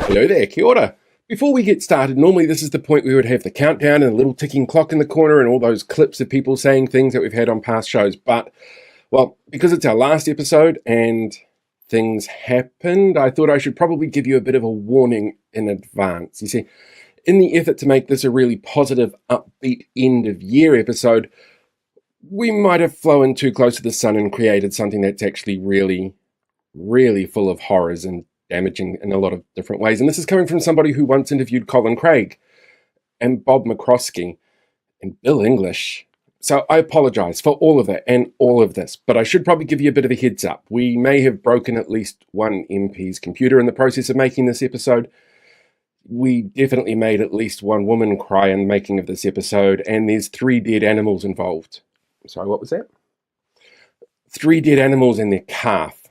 Hello there, kia ora. Before we get started, normally this is the point we would have the countdown and a little ticking clock in the corner and all those clips of people saying things that we've had on past shows. But, well, because it's our last episode and things happened, I thought I should probably give you a bit of a warning in advance. You see, in the effort to make this a really positive, upbeat end of year episode, we might have flown too close to the sun and created something that's actually really, really full of horrors and damaging in a lot of different ways. And this is coming from somebody who once interviewed Colin Craig and Bob McCroskey and Bill English. So I apologize for all of that and all of this, but I should probably give you a bit of a heads up. We may have broken at least one MP's computer in the process of making this episode. We definitely made at least one woman cry in the making of this episode, and there's 3 dead animals involved. Sorry, what was that? 3 dead animals and their calf,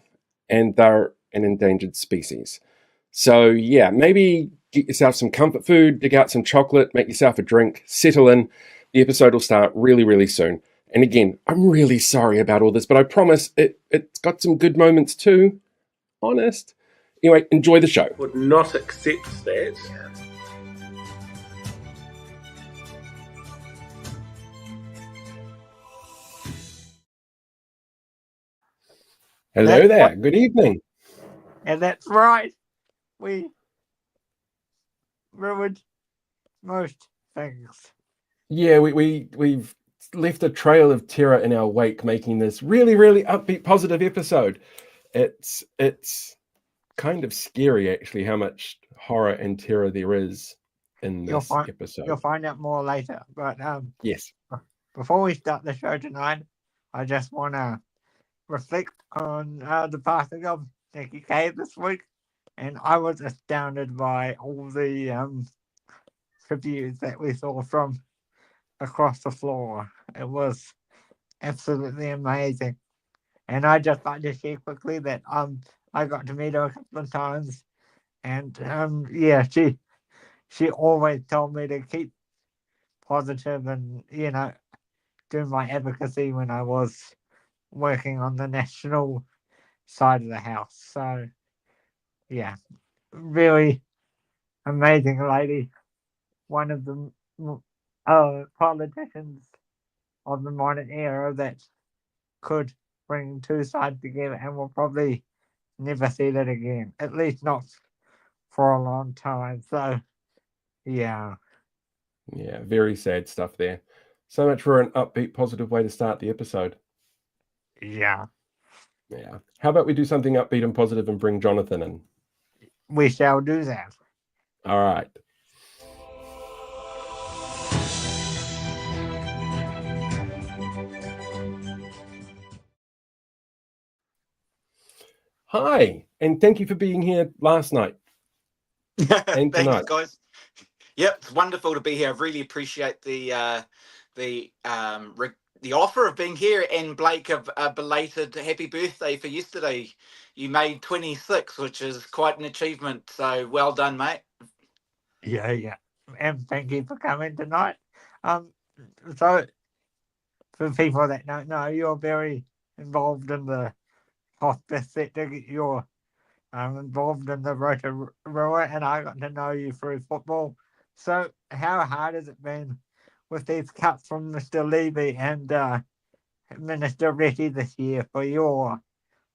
and they're an endangered species. So yeah, maybe get yourself some comfort food, dig out some chocolate, make yourself a drink, settle in. The episode will start really, really soon. And again, I'm really sorry about all this, but I promise it's got some good moments too. Honest. Anyway, enjoy the show. Would not accept that. Hello there. Good evening. And that's right. We ruined most things. Yeah, we've left a trail of terror in our wake, making this really, really upbeat, positive episode. It's kind of scary, actually, how much horror and terror there is in this episode. You'll find out more later. But yes, before we start the show tonight, I just want to reflect on the passing of Nikki K this week, and I was astounded by all the tributes that we saw from across the floor. It was absolutely amazing, and I just like to share quickly that I got to meet her a couple of times, and yeah, she always told me to keep positive and do my advocacy when I was working on the national side of the house. So yeah, really amazing lady. One of the politicians of the modern era that could bring 2 sides together, and we'll probably never see that again, at least not for a long time. So yeah, very sad stuff there. So much for an upbeat, positive way to start the episode. Yeah. How about we do something upbeat and positive and bring Jonathan in? We shall do that. All right. Hi, and thank you for being here last night and tonight. Thanks, guys. Yep, it's wonderful to be here. I really appreciate the offer of being here, and Blake, a belated happy birthday for yesterday. You made 26, which is quite an achievement. So well done, mate. Yeah, and thank you for coming tonight. So for people that don't know, you're very involved in the hospice sector. You're involved in the Rotorua, and I got to know you through football. So how hard has it been with these cuts from Mr. Levy and Minister Retty this year for your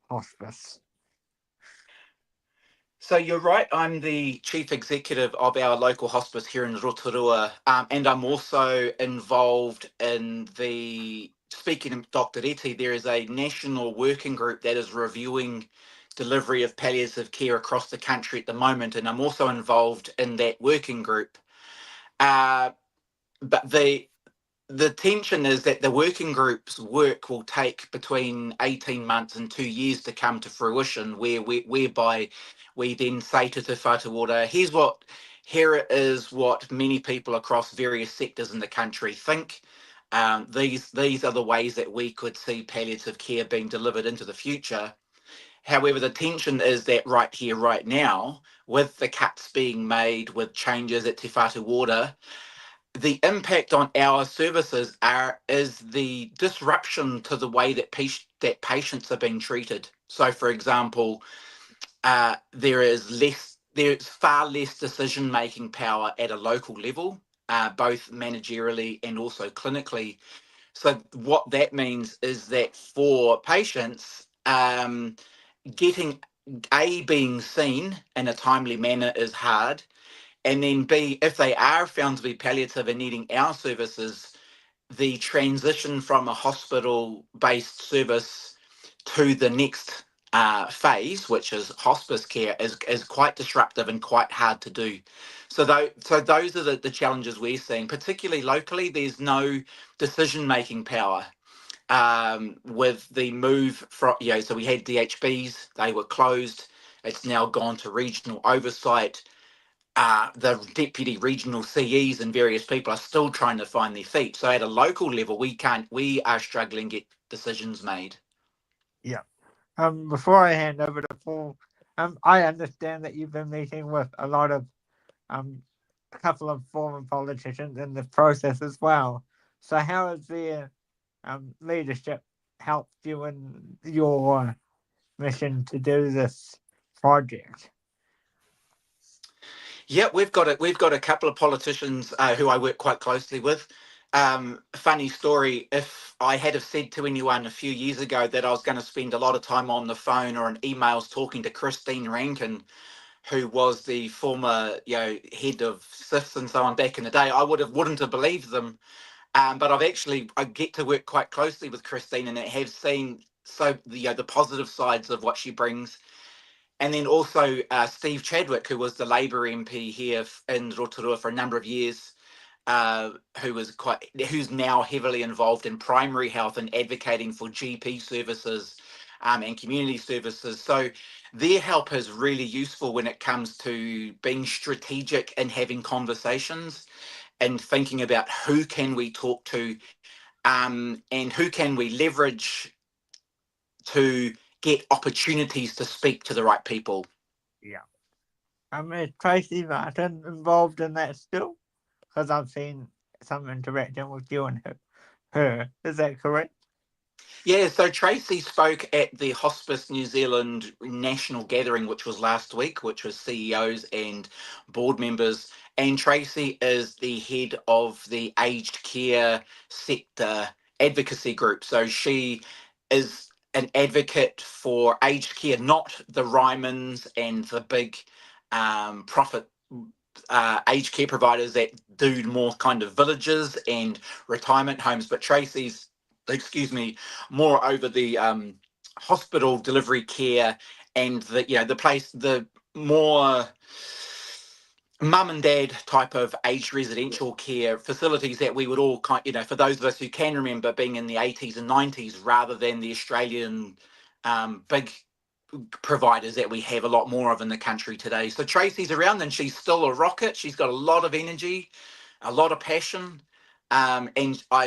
hospice? So you're right. I'm the chief executive of our local hospice here in Rotorua, and I'm also involved in speaking of Dr. Reti, there is a national working group that is reviewing delivery of palliative care across the country at the moment, and I'm also involved in that working group. But the tension is that the working group's work will take between 18 months and 2 years to come to fruition, whereby we then say to Te Whatu Ora, here is what many people across various sectors in the country think. These are the ways that we could see palliative care being delivered into the future. However, the tension is that right here, right now, with the cuts being made, with changes at Te Whatu Ora, the impact on our services is the disruption to the way that patients are being treated. So, for example, there is there's far less decision-making power at a local level, both managerially and also clinically. So what that means is that for patients, getting being seen in a timely manner is hard, and then B, if they are found to be palliative and needing our services, the transition from a hospital-based service to the next phase, which is hospice care, is quite disruptive and quite hard to do. So those are the challenges we're seeing, particularly locally. There's no decision-making power with the move from, so we had DHBs, they were closed. It's now gone to regional oversight. The deputy regional CEs and various people are still trying to find their feet. So at a local level, we are struggling to get decisions made. Yeah. Before I hand over to Paul, I understand that you've been meeting with a lot of a couple of former politicians in the process as well. So how has their leadership helped you in your mission to do this project? Yeah, we've got a couple of politicians who I work quite closely with. Funny story, if I had have said to anyone a few years ago that I was going to spend a lot of time on the phone or in emails talking to Christine Rankin, who was the former head of SIFs and so on back in the day, I wouldn't have believed them. But I get to work quite closely with Christine and have seen the positive sides of what she brings. And then also Steve Chadwick, who was the Labour MP here in Rotorua for a number of years, who's now heavily involved in primary health and advocating for GP services and community services. So their help is really useful when it comes to being strategic and having conversations and thinking about who can we talk to and who can we leverage to get opportunities to speak to the right people. Yeah. Is Tracy Martin involved in that still? Because I've seen some interaction with you and her. Is that correct? Yeah, so Tracy spoke at the Hospice New Zealand National Gathering, which was last week, which was CEOs and board members. And Tracy is the head of the aged care sector advocacy group. So she is an advocate for aged care, not the Rymans and the big profit aged care providers that do more kind of villages and retirement homes. But Tracy's, more over the hospital delivery care and the more mum and dad type of aged residential care facilities that we would all for those of us who can remember being in the 80s and 90s, rather than the Australian big providers that we have a lot more of in the country today. So Tracy's around and she's still a rocket. She's got a lot of energy, a lot of passion.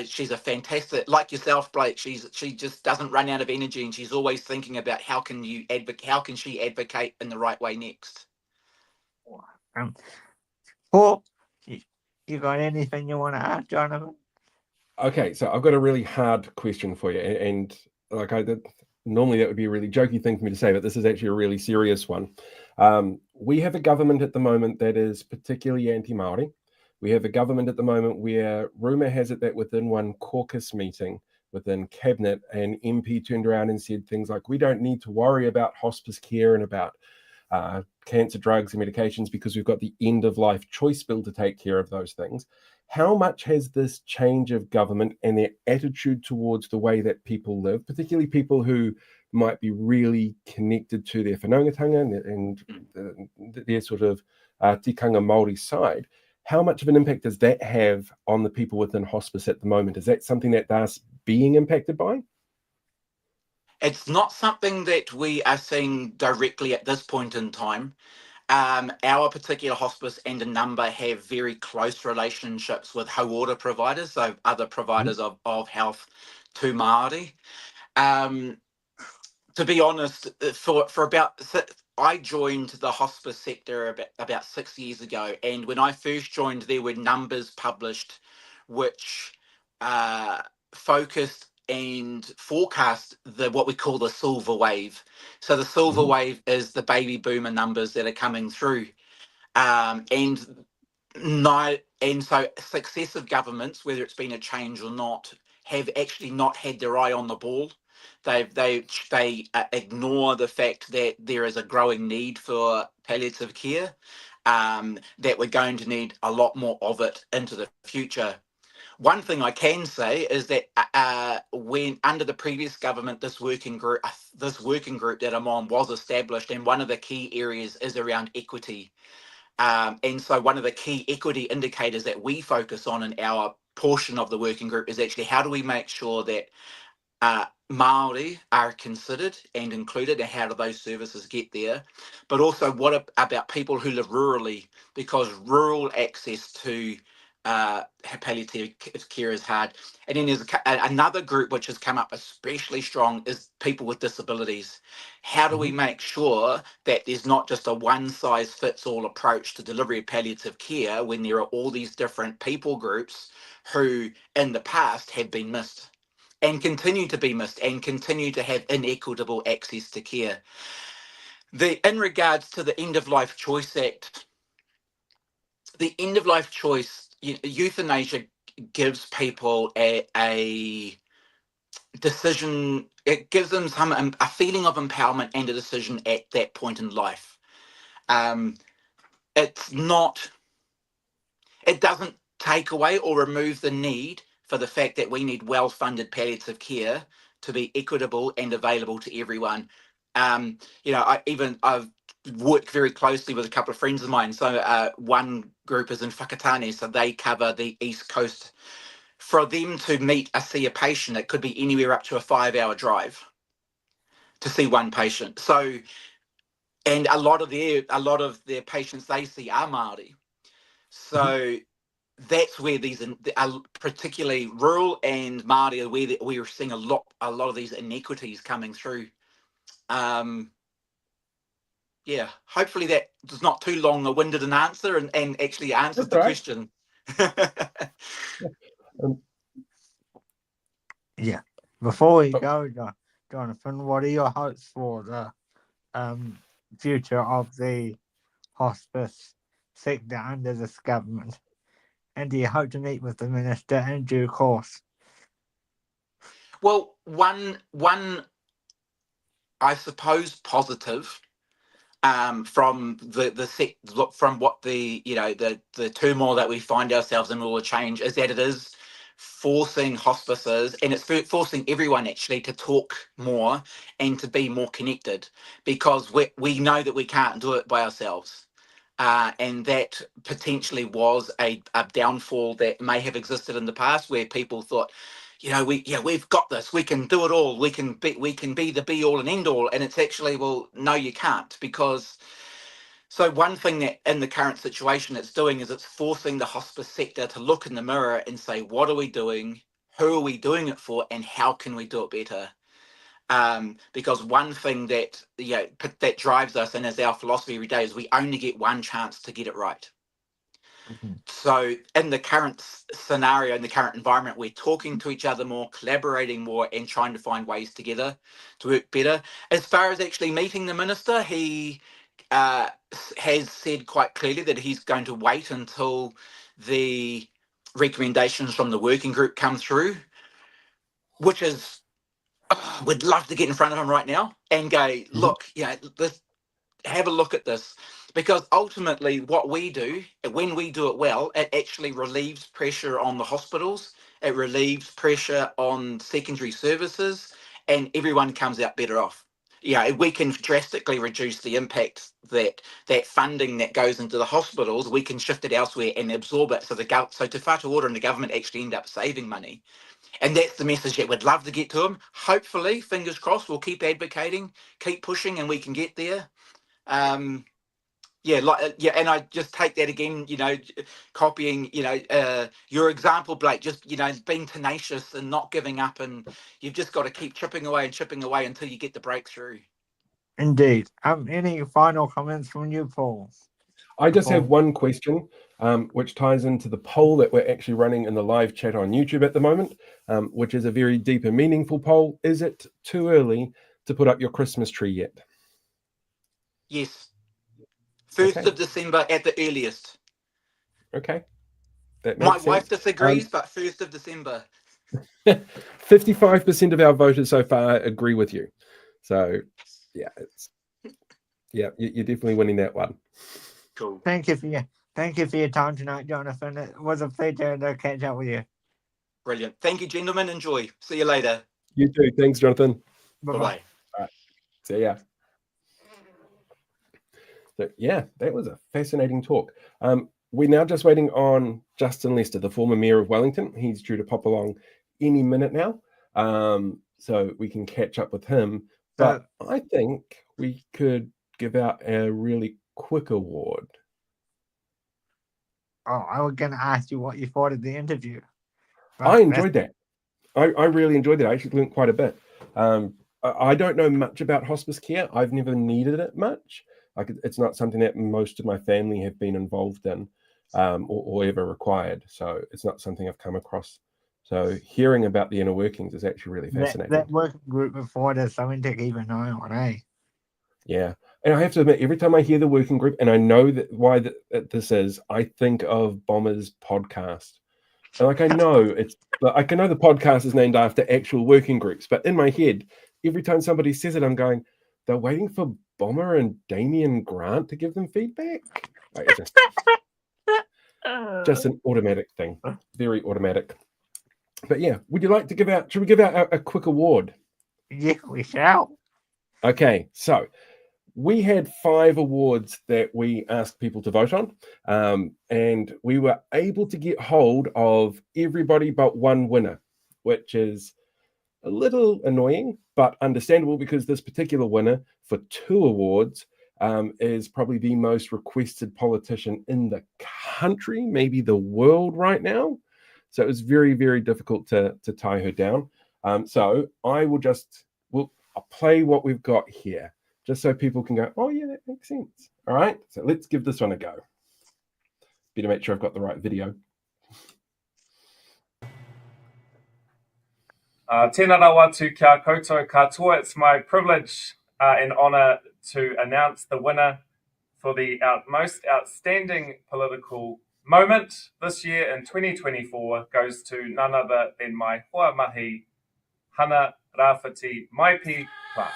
She's a fantastic, like yourself, Blake. She just doesn't run out of energy, and she's always thinking about how can she advocate in the right way next. Paul, you got anything you want to ask, Jonathan? Okay, so I've got a really hard question for you, and like normally that would be a really jokey thing for me to say, but this is actually a really serious one. We have a government at the moment that is particularly anti-Māori. We have a government at the moment where rumour has it that within one caucus meeting within Cabinet, an MP turned around and said things like, we don't need to worry about hospice care and about cancer drugs and medications because we've got the end-of-life choice bill to take care of those things. How much has this change of government and their attitude towards the way that people live, particularly people who might be really connected to their whanaungatanga and their sort of tikanga Māori side, how much of an impact does that have on the people within hospice at the moment? Is that something that they're being impacted by? It's not something that we are seeing directly at this point in time. Our particular hospice and a number have very close relationships with hauora providers, so other providers of health to Māori. To be honest, I joined the hospice sector about 6 years ago, and when I first joined, there were numbers published which focused and forecast what we call the silver wave. So the silver wave is the baby boomer numbers that are coming through. And no, and so successive governments, whether it's been a change or not, have actually not had their eye on the ball. They ignore the fact that there is a growing need for palliative care, that we're going to need a lot more of it into the future. One thing I can say is that when under the previous government, this working group that I'm on was established, and one of the key areas is around equity. And so one of the key equity indicators that we focus on in our portion of the working group is actually how do we make sure that Māori are considered and included, and how do those services get there? But also, what about people who live rurally? Because rural access to palliative care is hard. And then there's another group which has come up especially strong is people with disabilities. How do we make sure that there's not just a one-size-fits-all approach to delivery of palliative care when there are all these different people groups who in the past have been missed and continue to be missed and continue to have inequitable access to care? In regards to the End of Life Choice Act, the End of Life Choice, euthanasia gives people a decision. It gives them a feeling of empowerment and a decision at that point in life. It's not. It doesn't take away or remove the need for the fact that we need well-funded palliative care to be equitable and available to everyone. I've worked very closely with a couple of friends of mine. So one group is in Whakatane, so they cover the East Coast. For them to see a patient, it could be anywhere up to a 5-hour drive to see one patient. So, and a lot of their patients they see are Māori. So that's where these, particularly rural and Māori, are where we're seeing a lot of these inequities coming through. Hopefully that is not too long-winded an answer and actually answers the question. Yeah. Before we go, Jonathan, what are your hopes for the future of the hospice sector under this government? And do you hope to meet with the minister in due course? Well, one I suppose positive from what the turmoil that we find ourselves in, all the change, is that it is forcing hospices, and it's forcing everyone actually to talk more and to be more connected, because we know that we can't do it by ourselves. And that potentially was a downfall that may have existed in the past, where people thought, we've got this, we can do it all, we can be the be all and end all, and it's actually, well, no, you can't, because. So one thing that in the current situation it's doing is it's forcing the hospice sector to look in the mirror and say, what are we doing? Who are we doing it for? And how can we do it better? Because one thing that that drives us and is our philosophy every day is we only get one chance to get it right. Mm-hmm. So in the current scenario, in the current environment, we're talking to each other more, collaborating more, and trying to find ways together to work better. As far as actually meeting the minister, he has said quite clearly that he's going to wait until the recommendations from the working group come through, which is, we'd love to get in front of him right now and go, look, have a look at this, because ultimately what we do, when we do it well, it actually relieves pressure on the hospitals, it relieves pressure on secondary services, and everyone comes out better off. We can drastically reduce the impact that funding that goes into the hospitals, we can shift it elsewhere and absorb it. So Te Whatu Ora and the government actually end up saving money. And that's the message that we'd love to get to them. Hopefully, fingers crossed, we'll keep advocating, keep pushing, and we can get there. And I just take that again, copying, your example, Blake, just, being tenacious and not giving up, and you've just got to keep chipping away until you get the breakthrough. Indeed. Any final comments from you, Paul? I just have one question, which ties into the poll that we're actually running in the live chat on YouTube at the moment, which is a very deep and meaningful poll. Is it too early to put up your Christmas tree yet? Yes. 1st Okay. of December at the earliest. Okay. That My makes wife sense. disagrees, but 1st of December. 55% of our voters so far agree with you. So, yeah, you're definitely winning that one. Cool. Thank you for your time tonight, Jonathan. It was a pleasure to catch up with you. Brilliant. Thank you, gentlemen. Enjoy. See you later. You too. Thanks, Jonathan. Bye-bye. Bye-bye. All right. See ya. So, yeah, that was a fascinating talk. We're now just waiting on Justin Lester, the former mayor of Wellington. He's due to pop along any minute now, so we can catch up with him. But I think we could give out a really quick award. Oh, I was going to ask you what you thought of the interview. I enjoyed that. I really enjoyed that. I actually learned quite a bit. I don't know much about hospice care. I've never needed it much. It's not something that most of my family have been involved in or ever required. So it's not something I've come across. So hearing about the inner workings is actually really fascinating. That working group before there's something to keep an eye on, eh? Yeah. And I have to admit, every time I hear the working group, and I know that why this is, I think of Bomber's podcast. And I know the podcast is named after actual working groups, but in my head, every time somebody says it, I'm going, they're waiting for Bomber and Damien Grant to give them feedback. It's just an automatic thing, very automatic. But yeah, should we give out a quick award? Yeah, we shall. Okay, so we had 5 awards that we asked people to vote on, and we were able to get hold of everybody but one winner, which is a little annoying, but understandable because this particular winner for 2 awards is probably the most requested politician in the country, maybe the world right now. So it was very, very difficult to tie her down. So I'll play what we've got here, just so people can go, oh yeah, that makes sense. All right, so let's give this one a go. Better make sure I've got the right video. Tēnā rawa tu kia koutou katoa. It's my privilege and honour to announce the winner for the most outstanding political moment this year in 2024 goes to none other than my hoa mahi, Hana Rāwhiti Maipi Clark.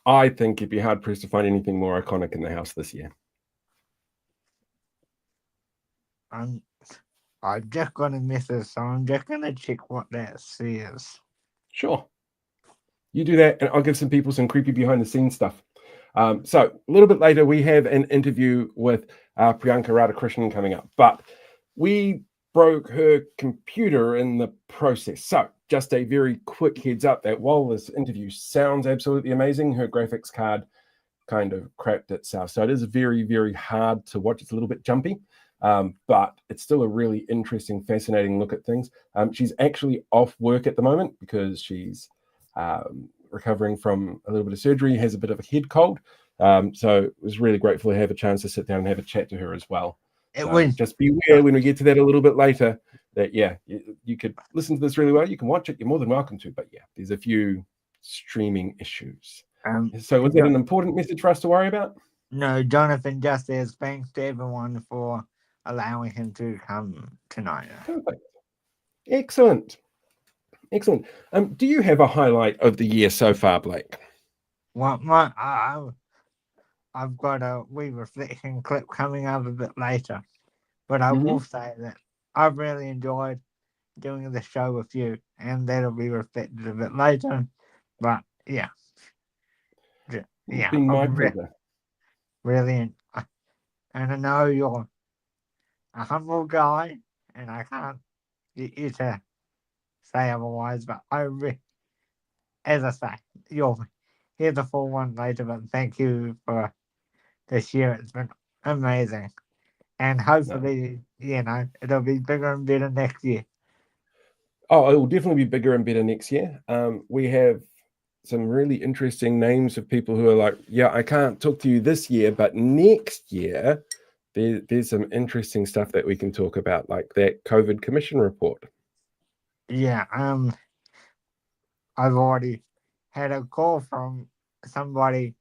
I think you'd be hard pressed to find anything more iconic in the House this year. I'm just going to miss it, so I'm just going to check what that says. Sure. You do that, and I'll give some people some creepy behind-the-scenes stuff. So a little bit later, we have an interview with Priyanka Radhakrishnan coming up, but we broke her computer in the process. So just a very quick heads up that while this interview sounds absolutely amazing, her graphics card kind of crapped itself. So it is very, very hard to watch. It's a little bit jumpy, but it's still a really interesting, fascinating look at things. She's actually off work at the moment because she's recovering from a little bit of surgery, has a bit of a head cold. So it was really grateful to have a chance to sit down and have a chat to her as well. Just beware when we get to that a little bit later that, yeah, you could listen to this really well. You can watch it. You're more than welcome to. But, yeah, there's a few streaming issues. So was that an important message for us to worry about? No, Jonathan just says thanks to everyone for allowing him to come tonight. Perfect. Excellent. Excellent. Do you have a highlight of the year so far, Blake? Well, I've got a wee reflection clip coming up a bit later, but I will say that I've really enjoyed doing the show with you, and that'll be reflected a bit later. But yeah, It's been my pleasure. Really, and I know you're a humble guy, and I can't get you to say otherwise. But as I say, you're here the full one later. But thank you for this year. It's been amazing, and hopefully, it'll be bigger and better next year. Oh, it will definitely be bigger and better next year. We have some really interesting names of people who are like, yeah, I can't talk to you this year, but next year there's some interesting stuff that we can talk about, like that COVID Commission report. Yeah, I've already had a call from somebody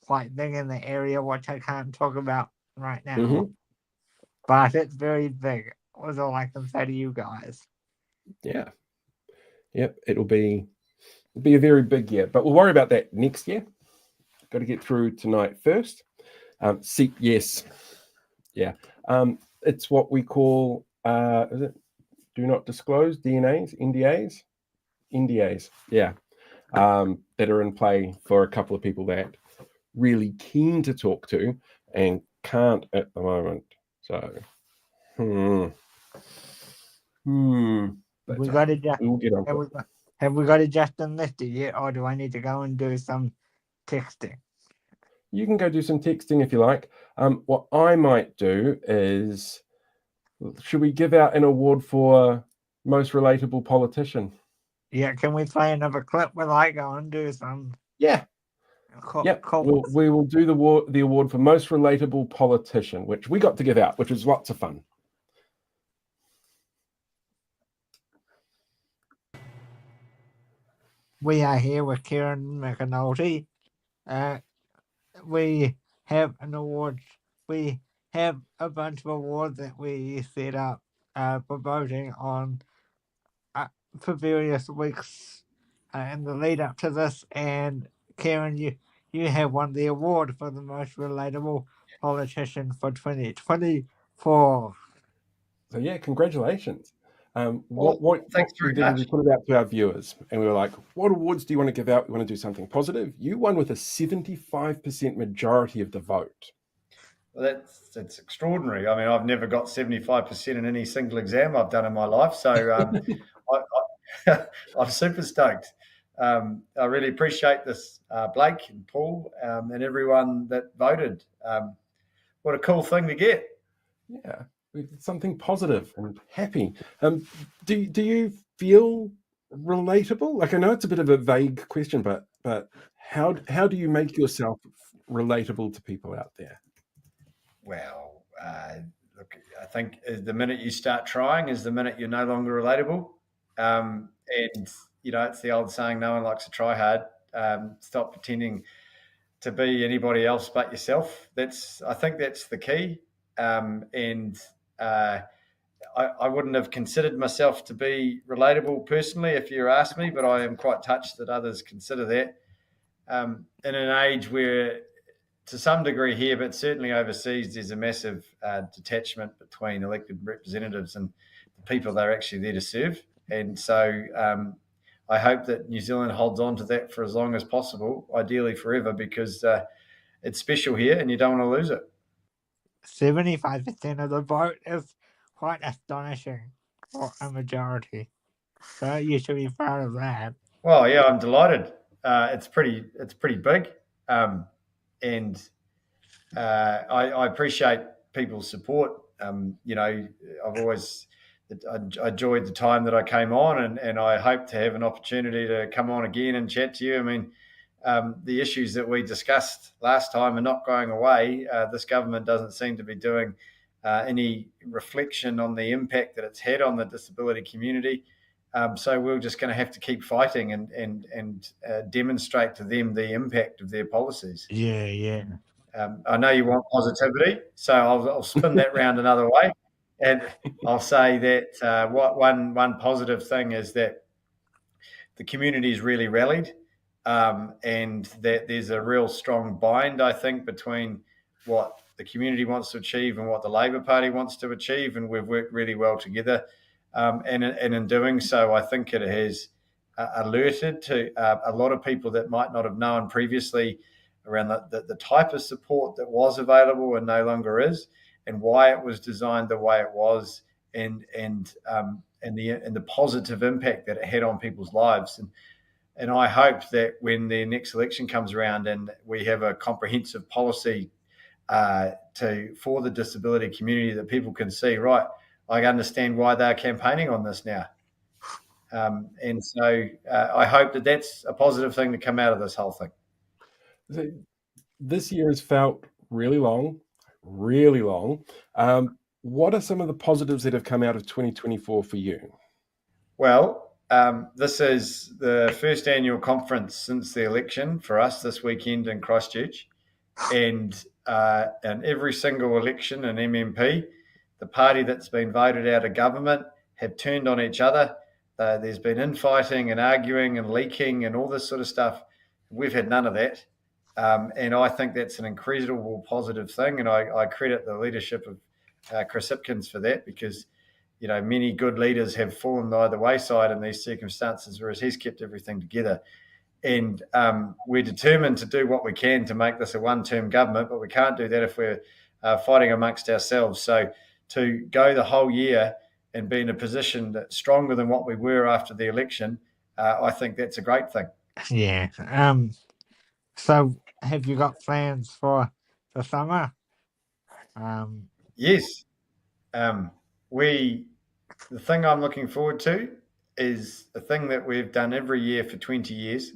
quite big in the area, which I can't talk about right now. Mm-hmm. But it's very big, was all I can say to you guys. Yeah. Yep, it'll be a very big year, but we'll worry about that next year. Got to get through tonight first. Yes. Yeah. It's what we call, is it do not disclose, DNAs, NDAs, yeah, that are in play for a couple of people that really keen to talk to and can't at the moment. So, We got it. We'll get on it. Have we got it just listed yet, or do I need to go and do some texting? You can go do some texting if you like. What I might do is, should we give out an award for most relatable politician? Yeah, can we play another clip while I go and do some? Yeah. We will do the award for most relatable politician, which we got to give out, which was lots of fun. We are here with Kieran McAnulty. We have an award. We have a bunch of awards that we set up for voting on for various weeks in the lead up to this. And Kieran, you have won the award for the most relatable politician for 2024. So yeah, congratulations. Well, thanks very much. We put it out to our viewers, and we were like, "What awards do you want to give out? We want to do something positive." You won with a 75% majority of the vote. Well, that's extraordinary. I mean, I've never got 75% in any single exam I've done in my life, so I'm super stoked. I really appreciate this, Blake and Paul, and everyone that voted. What a cool thing to get. Yeah, something positive and happy. Do you feel relatable? Like, I know it's a bit of a vague question, but how do you make yourself relatable to people out there? Well, look, I think the minute you start trying is the minute you're no longer relatable. And it's the old saying, no one likes to try hard. Stop pretending to be anybody else but yourself. I think that's the key. I wouldn't have considered myself to be relatable personally if you asked me, but I am quite touched that others consider that. In an age where, to some degree here, but certainly overseas, there's a massive detachment between elected representatives and the people they're actually there to serve. And so I hope that New Zealand holds on to that for as long as possible, ideally forever, because it's special here and you don't want to lose it. 75% of the vote is quite astonishing for a majority. So you should be proud of that. Well, yeah, I'm delighted. It's pretty big, and I appreciate people's support. I've always I enjoyed the time that I came on, and I hope to have an opportunity to come on again and chat to you. I mean, the issues that we discussed last time are not going away. This government doesn't seem to be doing any reflection on the impact that it's had on the disability community. So we're just going to have to keep fighting and demonstrate to them the impact of their policies. Yeah. I know you want positivity, so I'll spin that round another way, and I'll say that one positive thing is that the community's really rallied, and that there's a real strong bind, I think, between what the community wants to achieve and what the Labor Party wants to achieve, and we've worked really well together. And in doing so, I think it has alerted to a lot of people that might not have known previously around the type of support that was available and no longer is, and why it was designed the way it was, and the positive impact that it had on people's lives. And I hope that when the next election comes around and we have a comprehensive policy for the disability community, that people can see, right, I understand why they're campaigning on this now. And so I hope that that's a positive thing to come out of this whole thing. This year has felt really long, really long. What are some of the positives that have come out of 2024 for you? Well, this is the first annual conference since the election for us this weekend in Christchurch. And in every single election in MMP, the party that's been voted out of government have turned on each other. There's been infighting and arguing and leaking and all this sort of stuff. We've had none of that. And I think that's an incredible positive thing. And I credit the leadership of Chris Hipkins for that, because, you know, many good leaders have fallen by the wayside in these circumstances, whereas he's kept everything together. And we're determined to do what we can to make this a one-term government, but we can't do that if we're fighting amongst ourselves. So to go the whole year and be in a position that's stronger than what we were after the election, I think that's a great thing. Yeah. So have you got plans for the summer? Yes. The thing I'm looking forward to is the thing that we've done every year for 20 years.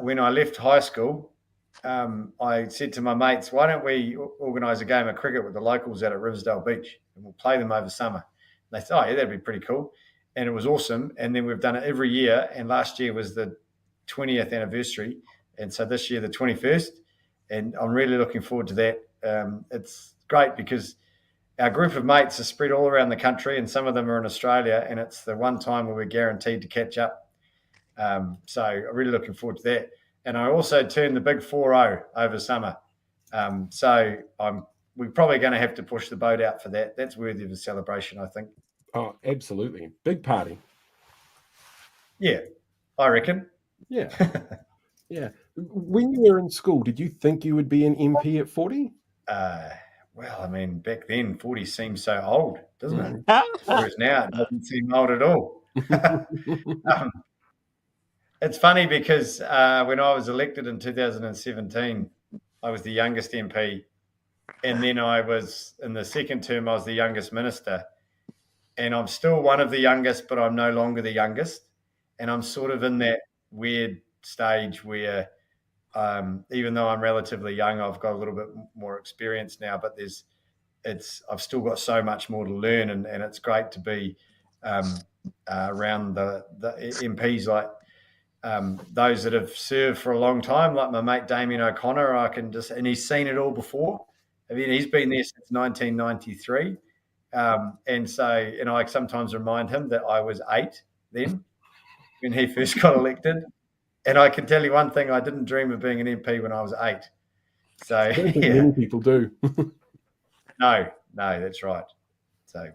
When I left high school, I said to my mates, why don't we organise a game of cricket with the locals out at Riversdale Beach, and we'll play them over summer. And they thought, oh, yeah, that'd be pretty cool. And it was awesome. And then we've done it every year. And last year was the 20th anniversary. And so this year, the 21st. And I'm really looking forward to that. It's great because our group of mates are spread all around the country, and some of them are in Australia, and it's the one time where we're guaranteed to catch up. So I'm really looking forward to that. And I also turned the big 4-0 over summer. So we're probably going to have to push the boat out for that. That's worthy of a celebration, I think. Oh, absolutely. Big party. Yeah, I reckon. Yeah. Yeah. When you were in school, did you think you would be an MP at 40? Well, I mean, back then, 40 seemed so old, doesn't it? Whereas now it doesn't seem old at all. It's funny because when I was elected in 2017, I was the youngest MP. And then I was, in the second term, I was the youngest minister. And I'm still one of the youngest, but I'm no longer the youngest. And I'm sort of in that weird stage where, even though I'm relatively young, I've got a little bit more experience now, but I've still got so much more to learn, and it's great to be around the MPs like those that have served for a long time, like my mate Damien O'Connor. And he's seen it all before. I mean, he's been there since 1993. And I sometimes remind him that I was 8 then when he first got elected. And I can tell you one thing, I didn't dream of being an MP when I was 8. So I don't think many people do. No, that's right. So,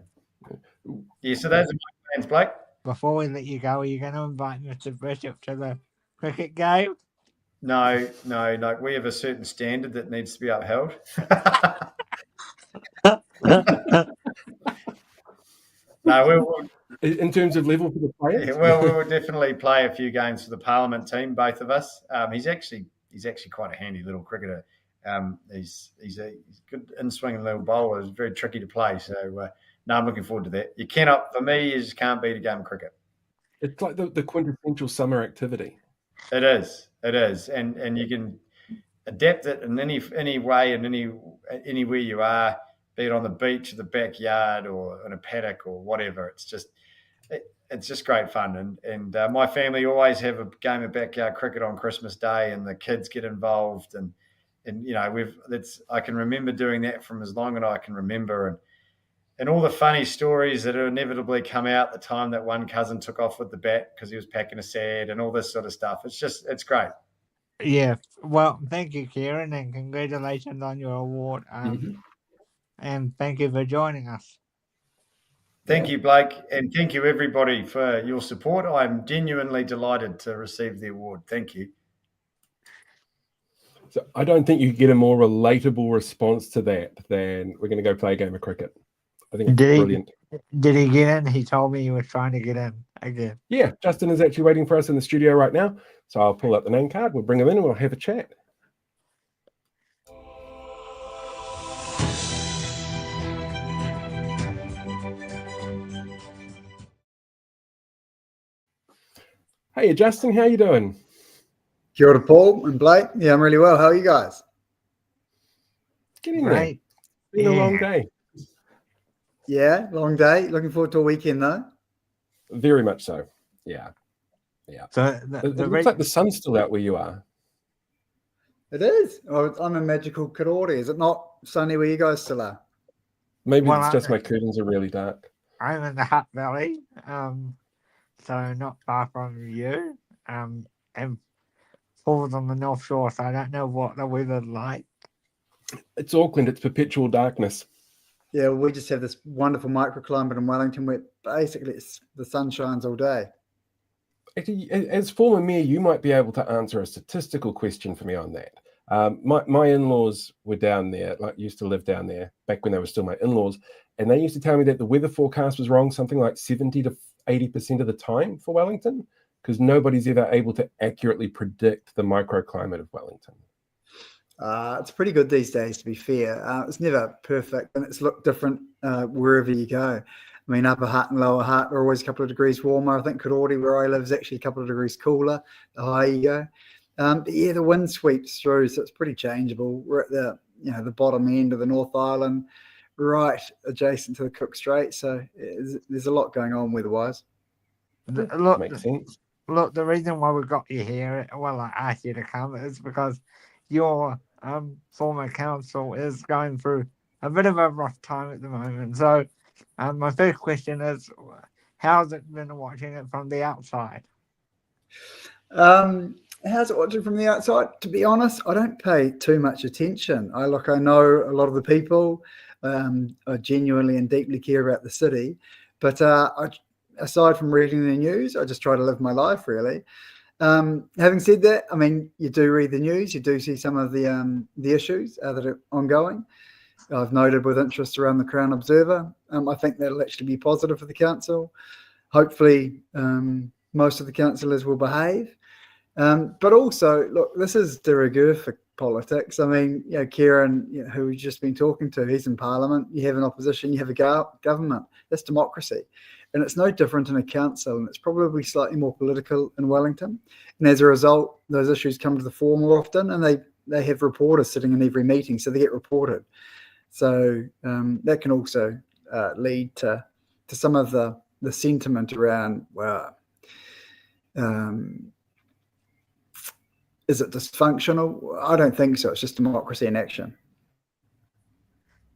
yeah, so those are my plans, Blake. Before we let you go, are you going to invite Mr. Bishop to the cricket game? No. We have a certain standard that needs to be upheld. No, we'll In terms of level for the players? Yeah, well, we will definitely play a few games for the Parliament team, both of us. He's actually quite a handy little cricketer. He's a good in-swinging little bowler. It's very tricky to play. So, no, I'm looking forward to that. For me, you just can't beat a game of cricket. It's like the quintessential summer activity. It is, and you can adapt it in any way and anywhere you are, be it on the beach, or the backyard, or in a paddock, or whatever. It's just great fun, and my family always have a game of backyard cricket on Christmas Day, and the kids get involved, and you know I can remember doing that from as long as I can remember, and all the funny stories that inevitably come out the time that one cousin took off with the bat because he was packing a sad and all this sort of stuff. It's great. Yeah. Well, thank you, Kieran, and congratulations on your award. And thank you for joining us. Thank you, Blake, and thank you, everybody, for your support. I'm genuinely delighted to receive the award. Thank you. So I don't think you could get a more relatable response to that than we're going to go play a game of cricket. I think it's brilliant. Did he get in? He told me he was trying to get in again. Yeah, Justin is actually waiting for us in the studio right now. So I'll pull up the name card, we'll bring him in, and we'll have a chat. Hey, Justin, how you doing? Kia ora, Paul and Blake. Yeah, I'm really well. How are you guys? Getting there. It's been a long day. Yeah, long day. Looking forward to a weekend, though. Very much so. Yeah. So it looks like the sun's still out where you are. It is. Oh, I'm in magical Karori. Is it not sunny where you guys still are? Maybe it's just my curtains are really dark. I'm in the Hutt Valley, so not far from you, and falls on the North Shore, so I don't know what the weather's like. It's Auckland. It's perpetual darkness. Yeah, we just have this wonderful microclimate in Wellington where basically the sun shines all day. Actually, as former mayor, you might be able to answer a statistical question for me on that. My in-laws were down there, used to live down there back when they were still my in-laws, and they used to tell me that the weather forecast was wrong something like 70 to 80% of the time for Wellington, because nobody's ever able to accurately predict the microclimate of Wellington. It's pretty good these days, to be fair. It's never perfect, and it's looked different wherever you go. I mean, Upper Hutt and Lower Hutt are always a couple of degrees warmer. I think Karori, where I live, is actually a couple of degrees cooler the higher you go. But yeah, the wind sweeps through, so it's pretty changeable. We're at the bottom end of the North Island, right adjacent to the Cook Strait, so there's a lot going on weather-wise. Makes sense. Look, the reason why we got you here, well, I asked you to come, is because your former council is going through a bit of a rough time at the moment. So my first question is, how's it been watching it from the outside? How's it watching from the outside? To be honest, I don't pay too much attention. I know a lot of the people. I genuinely and deeply care about the city. But aside from reading the news, I just try to live my life, really. Having said that, I mean, you do read the news. You do see some of the issues that are ongoing. I've noted with interest around the Crown Observer. I think that'll actually be positive for the council. Hopefully, most of the councillors will behave. But also, look, this is de rigueur for politics. I mean, Kieran, who we've just been talking to, he's in Parliament. You have an opposition, you have a government. That's democracy. And it's no different in a council, and it's probably slightly more political in Wellington. And as a result, those issues come to the fore more often, and they have reporters sitting in every meeting, so they get reported. So that can also lead to some of the sentiment around, well, is it dysfunctional? I don't think so. It's just democracy in action.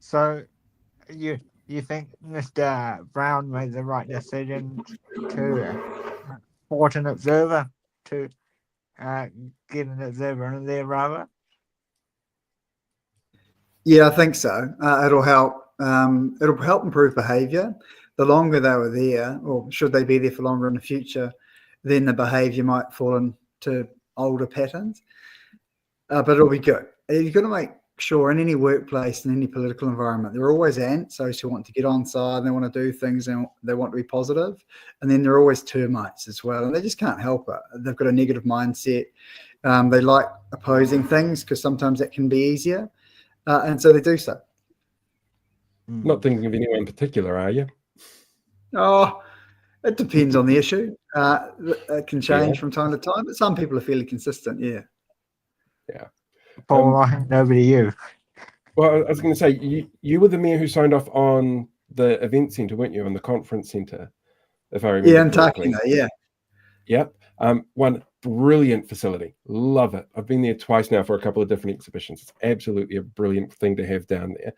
So you think Mr. Brown made the right decision to support an observer, to get an observer in there rather? Yeah, I think so. It'll help. It'll help improve behaviour. The longer they were there, or should they be there for longer in the future, then the behaviour might fall into older patterns. But it'll be good. You've got to make sure in any workplace, in any political environment, there are always ants, those who want to get on side, and they want to do things, and they want to be positive. And then there are always termites as well, and they just can't help it. They've got a negative mindset. They like opposing things because sometimes that can be easier. And so they do so. Not thinking of anyone in particular, are you? Oh, it depends on the issue. It can change from time to time, but some people are fairly consistent, yeah. Yeah. Paul, I hand over to you. Well, I was going to say, you were the mayor who signed off on the event centre, weren't you, on the conference centre, if I remember correctly. Yeah, in Takina, yeah. Yep. One brilliant facility. Love it. I've been there twice now for a couple of different exhibitions. It's absolutely a brilliant thing to have down there.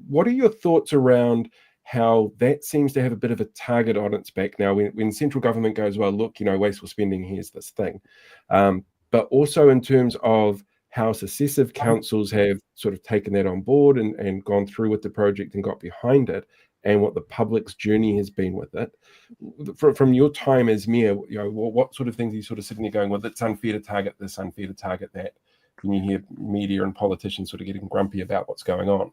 What are your thoughts around how that seems to have a bit of a target on its back now when central government goes, well, look, wasteful spending, here's this thing. but also in terms of how successive councils have sort of taken that on board and gone through with the project and got behind it, and what the public's journey has been with it. From your time as mayor, what sort of things are you sort of sitting there going, well, it's unfair to target this, unfair to target that? When you hear media and politicians sort of getting grumpy about what's going on.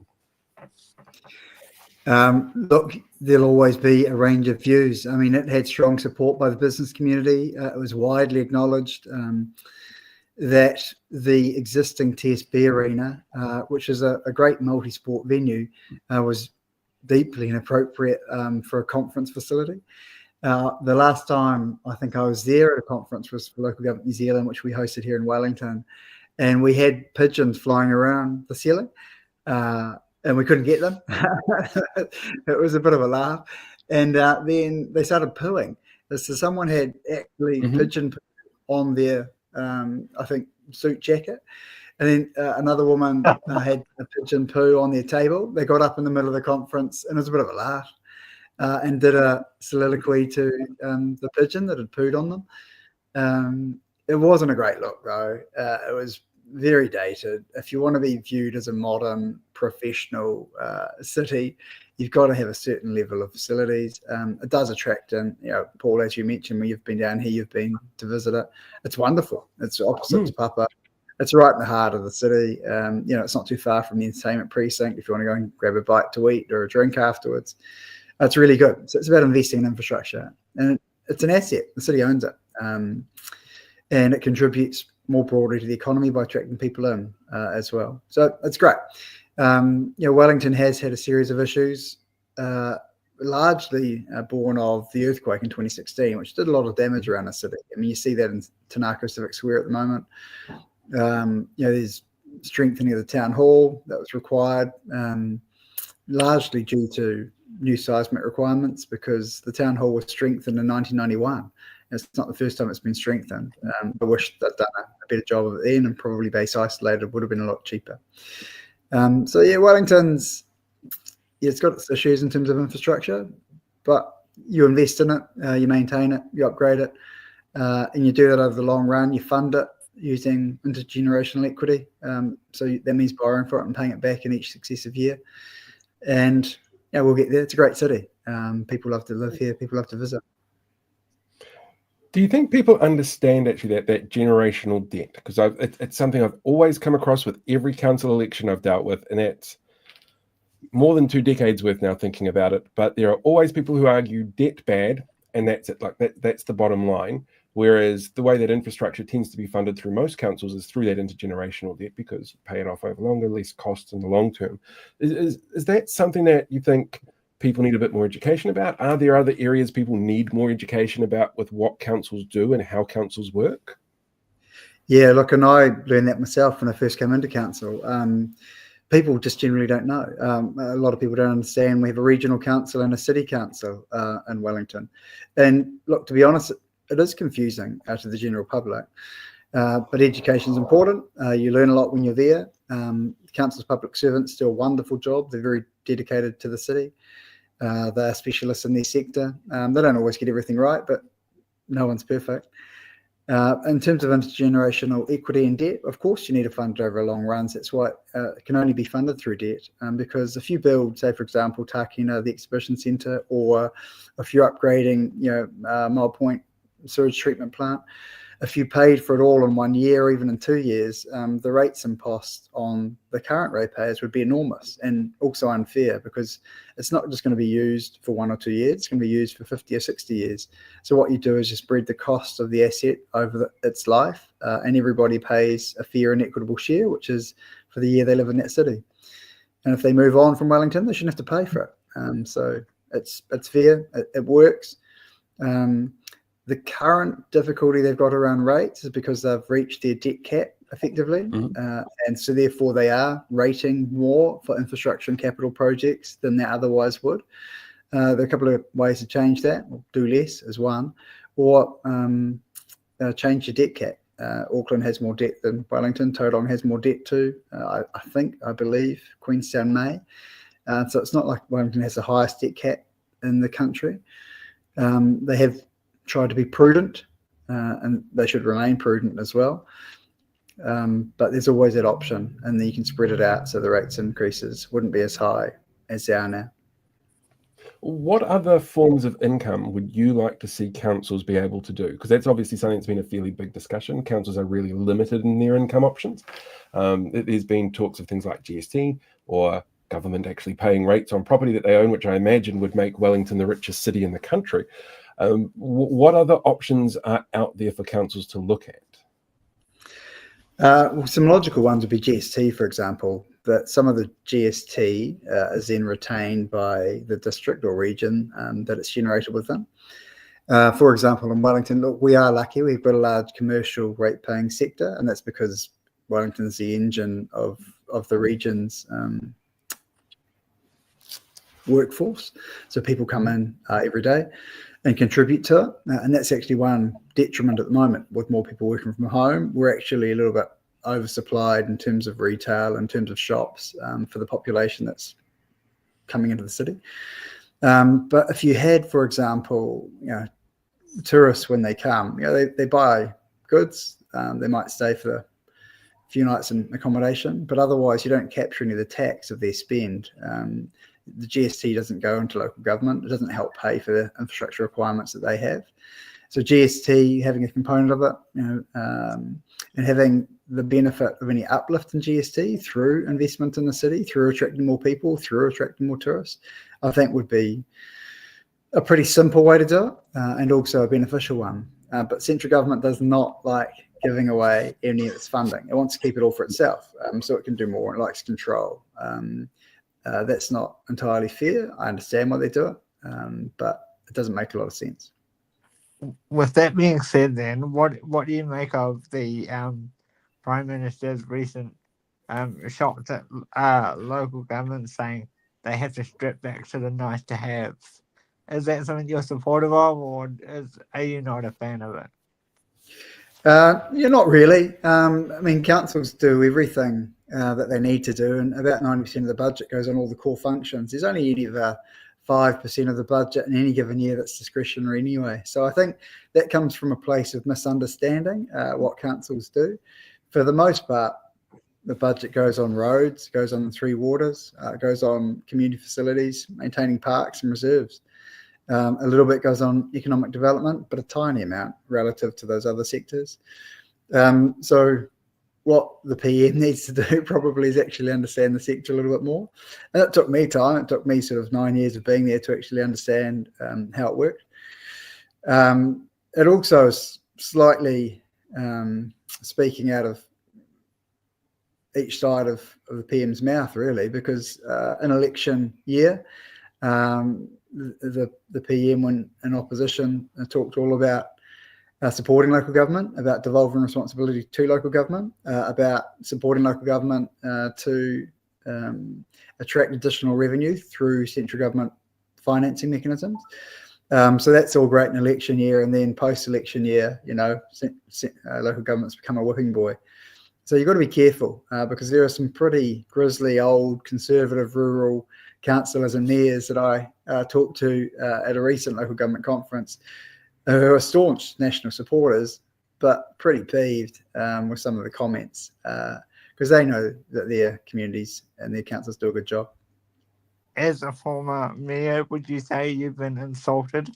Look, there'll always be a range of views. I mean, it had strong support by the business community. It was widely acknowledged that the existing TSB arena, which is a great multi-sport venue, was deeply inappropriate for a conference facility. The last time I think I was there at a conference was for Local Government New Zealand, which we hosted here in Wellington, and we had pigeons flying around the ceiling. And we couldn't get them. It was a bit of a laugh. And then they started pooing. So someone had actually pigeon poo on their, I think, suit jacket. And then another woman had a pigeon poo on their table. They got up in the middle of the conference, and it was a bit of a laugh, and did a soliloquy to the pigeon that had pooed on them. It wasn't a great look, though. It was very dated. If you want to be viewed as a modern professional city, you've got to have a certain level of facilities. It does attract in, Paul, as you mentioned, when you've been down here, you've been to visit it. It's wonderful. It's opposite to Papa. It's right in the heart of the city. It's not too far from the entertainment precinct if you want to go and grab a bite to eat or a drink afterwards. It's really good. So it's about investing in infrastructure, and it's an asset. The city owns it, and it contributes more broadly to the economy by attracting people in as well. So it's great. Wellington has had a series of issues, largely born of the earthquake in 2016, which did a lot of damage around the city. I mean, you see that in Tanaka Civic Square at the moment. There's strengthening of the town hall that was required, largely due to new seismic requirements, because the town hall was strengthened in 1991. It's not the first time it's been strengthened. I wish they'd done a better job of it then, and probably base isolated would have been a lot cheaper. Wellington's, it's got its issues in terms of infrastructure, but you invest in it, you maintain it, you upgrade it, and you do that over the long run. You fund it using intergenerational equity. So that means borrowing for it and paying it back in each successive year. And we'll get there. It's a great city. People love to live here. People love to visit. Do you think people understand actually that generational debt? Because it's something I've always come across with every council election I've dealt with, and that's more than 2 decades worth now thinking about it. But there are always people who argue debt bad, and that's it. Like that's the bottom line. Whereas the way that infrastructure tends to be funded through most councils is through that intergenerational debt, because you pay it off over longer, less costs in the long term. Is that something that you think people need a bit more education about? Are there other areas people need more education about with what councils do and how councils work? Yeah, look, and I learned that myself when I first came into council. People just generally don't know. A lot of people don't understand we have a regional council and a city council in Wellington. And look, to be honest, it is confusing to the general public. But education is important. You learn a lot when you're there. The council's public servants do a wonderful job. They're very dedicated to the city. They're specialists in their sector. They don't always get everything right, but no one's perfect. In terms of intergenerational equity and debt, of course, you need to fund it over long runs. That's why it can only be funded through debt. Because if you build, say, for example, Takina, the exhibition centre, or if you're upgrading, Mile Point sewage treatment plant, if you paid for it all in 1 year or even in 2 years, the rates and costs on the current ratepayers would be enormous, and also unfair, because it's not just going to be used for 1 or 2 years, it's going to be used for 50 or 60 years. So what you do is you spread the cost of the asset over its life, and everybody pays a fair and equitable share, which is for the year they live in that city. And if they move on from Wellington, they shouldn't have to pay for it. So it's fair, it works. The current difficulty they've got around rates is because they've reached their debt cap effectively. And so therefore they are rating more for infrastructure and capital projects than they otherwise would. There are a couple of ways to change that. Do less is one, or change your debt cap. Auckland has more debt than Wellington. Tauranga has more debt too. I believe Queenstown may. So it's not like Wellington has the highest debt cap in the country. They have tried to be prudent and they should remain prudent as well. But there's always that option, and then you can spread it out so the rates increases wouldn't be as high as they are now. What other forms of income would you like to see councils be able to do? Because that's obviously something that's been a fairly big discussion. Councils are really limited in their income options. There's been talks of things like GST or government actually paying rates on property that they own, which I imagine would make Wellington the richest city in the country. What other options are out there for councils to look at? Well, some logical ones would be GST, for example, that some of the GST is then retained by the district or region that it's generated within. For example, in Wellington, look, we are lucky. We've got a large commercial rate-paying sector, and that's because Wellington's the engine of the region's workforce. So people come in every day and contribute to it. And that's actually one detriment at the moment. With more people working from home, we're actually a little bit oversupplied in terms of retail, in terms of shops for the population that's coming into the city. But if you had, for example, tourists when they come, they buy goods, they might stay for a few nights in accommodation, but otherwise you don't capture any of the tax of their spend. The GST doesn't go into local government. It doesn't help pay for the infrastructure requirements that they have. So GST having a component of it, and having the benefit of any uplift in GST through investment in the city, through attracting more people, through attracting more tourists, I think would be a pretty simple way to do it, and also a beneficial one. But central government does not like giving away any of its funding. It wants to keep it all for itself, so it can do more. It likes control. That's not entirely fair. I understand why they do it, but it doesn't make a lot of sense. With that being said, then, what do you make of the Prime Minister's recent shots at local government saying they have to strip back to the nice to haves? Is that something you're supportive of, or are you not a fan of it? Yeah, not really. I mean, councils do everything that they need to do, and about 90% of the budget goes on all the core functions. There's only any of 5% of the budget in any given year that's discretionary anyway. So I think that comes from a place of misunderstanding what councils do. For the most part, the budget goes on roads, goes on the three waters, goes on community facilities, maintaining parks and reserves. A little bit goes on economic development, but a tiny amount relative to those other sectors. So what the PM needs to do probably is actually understand the sector a little bit more. And it took me time. It took me sort of 9 years of being there to actually understand how it worked. It also is slightly speaking out of each side of the PM's mouth, really, because an election year, the PM, when in opposition, talked all about supporting local government, about devolving responsibility to local government, about supporting local government to attract additional revenue through central government financing mechanisms. So that's all great in election year, and then post-election year, local government's become a whipping boy. So you've got to be careful because there are some pretty grisly old conservative rural councillors and mayors that I talked to at a recent local government conference who are staunch national supporters, but pretty peeved with some of the comments because they know that their communities and their councils do a good job. As a former mayor, would you say you've been insulted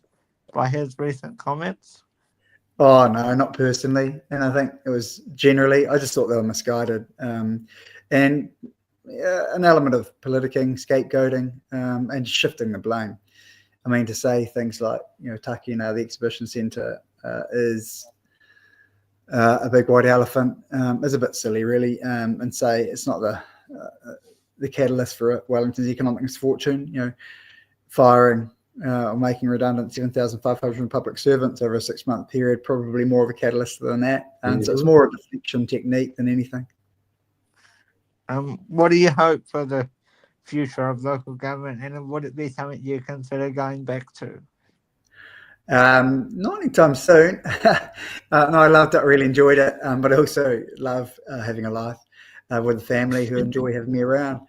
by his recent comments? Oh, no, not personally. And I think it was generally, I just thought they were misguided. And an element of politicking, scapegoating, and shifting the blame. I mean, to say things like, Takina, the exhibition centre, is a big white elephant is a bit silly, really, and say it's not the catalyst for Wellington's economic misfortune. Firing or making redundant 7,500 public servants over a 6-month period, probably more of a catalyst than that. So it's more a deflection technique than anything. What do you hope for the future of local government, and would it be something you consider going back to? Not anytime soon. No, I loved it. I really enjoyed it, but I also love having a life with a family who enjoy having me around.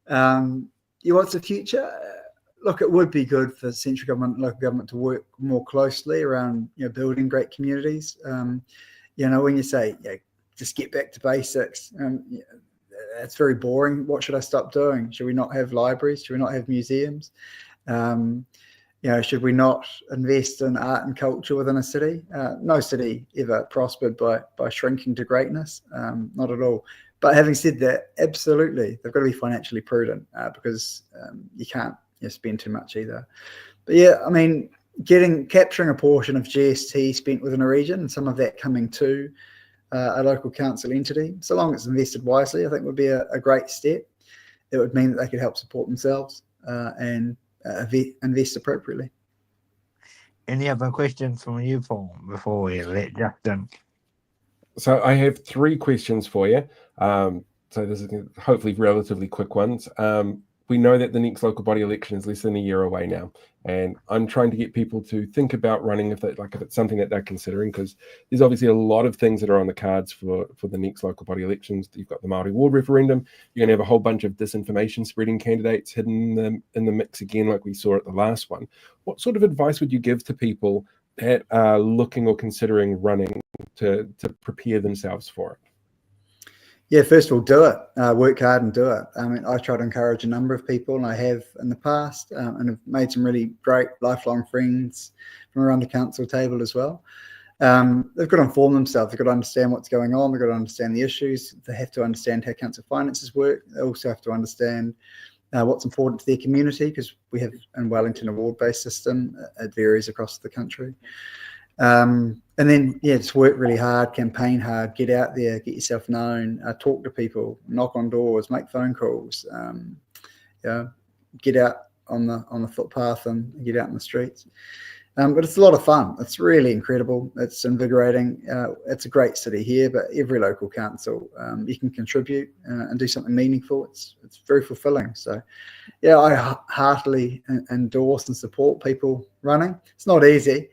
What's the future? look, it would be good for central government and local government to work more closely around, building great communities. When you say, just get back to basics, it's very boring. What should I stop doing? Should we not have libraries? Should we not have museums? Should we not invest in art and culture within a city? No city ever prospered by shrinking to greatness, not at all. But having said that, absolutely, they've got to be financially prudent because you can't spend too much either. But yeah, I mean, capturing a portion of GST spent within a region and some of that coming to a local council entity, so long as it's invested wisely, I think would be a great step. It would mean that they could help support themselves and invest appropriately. Any other questions from you, Paul, before we let Justin? So I have 3 questions for you. So this is hopefully relatively quick ones. We know that the next local body election is less than a year away now, and I'm trying to get people to think about running if it's something that they're considering, because there's obviously a lot of things that are on the cards for the next local body elections. You've got the Māori ward referendum. You're going to have a whole bunch of disinformation spreading candidates hidden in the mix again, like we saw at the last one. What sort of advice would you give to people that are looking or considering running to prepare themselves for it? Yeah, first of all, do it. Work hard and do it. I mean, I try to encourage a number of people, and I have in the past, and have made some really great lifelong friends from around the council table as well. They've got to inform themselves. They've got to understand what's going on. They've got to understand the issues. They have to understand how council finances work. They also have to understand what's important to their community, because we have in Wellington a ward-based system. It varies across the country. And then, just work really hard, campaign hard, get out there, get yourself known, talk to people, knock on doors, make phone calls, get out on the footpath and get out in the streets. But it's a lot of fun. It's really incredible. It's invigorating. It's a great city here, but every local council, you can contribute and do something meaningful. It's very fulfilling. So, I heartily endorse and support people running. It's not easy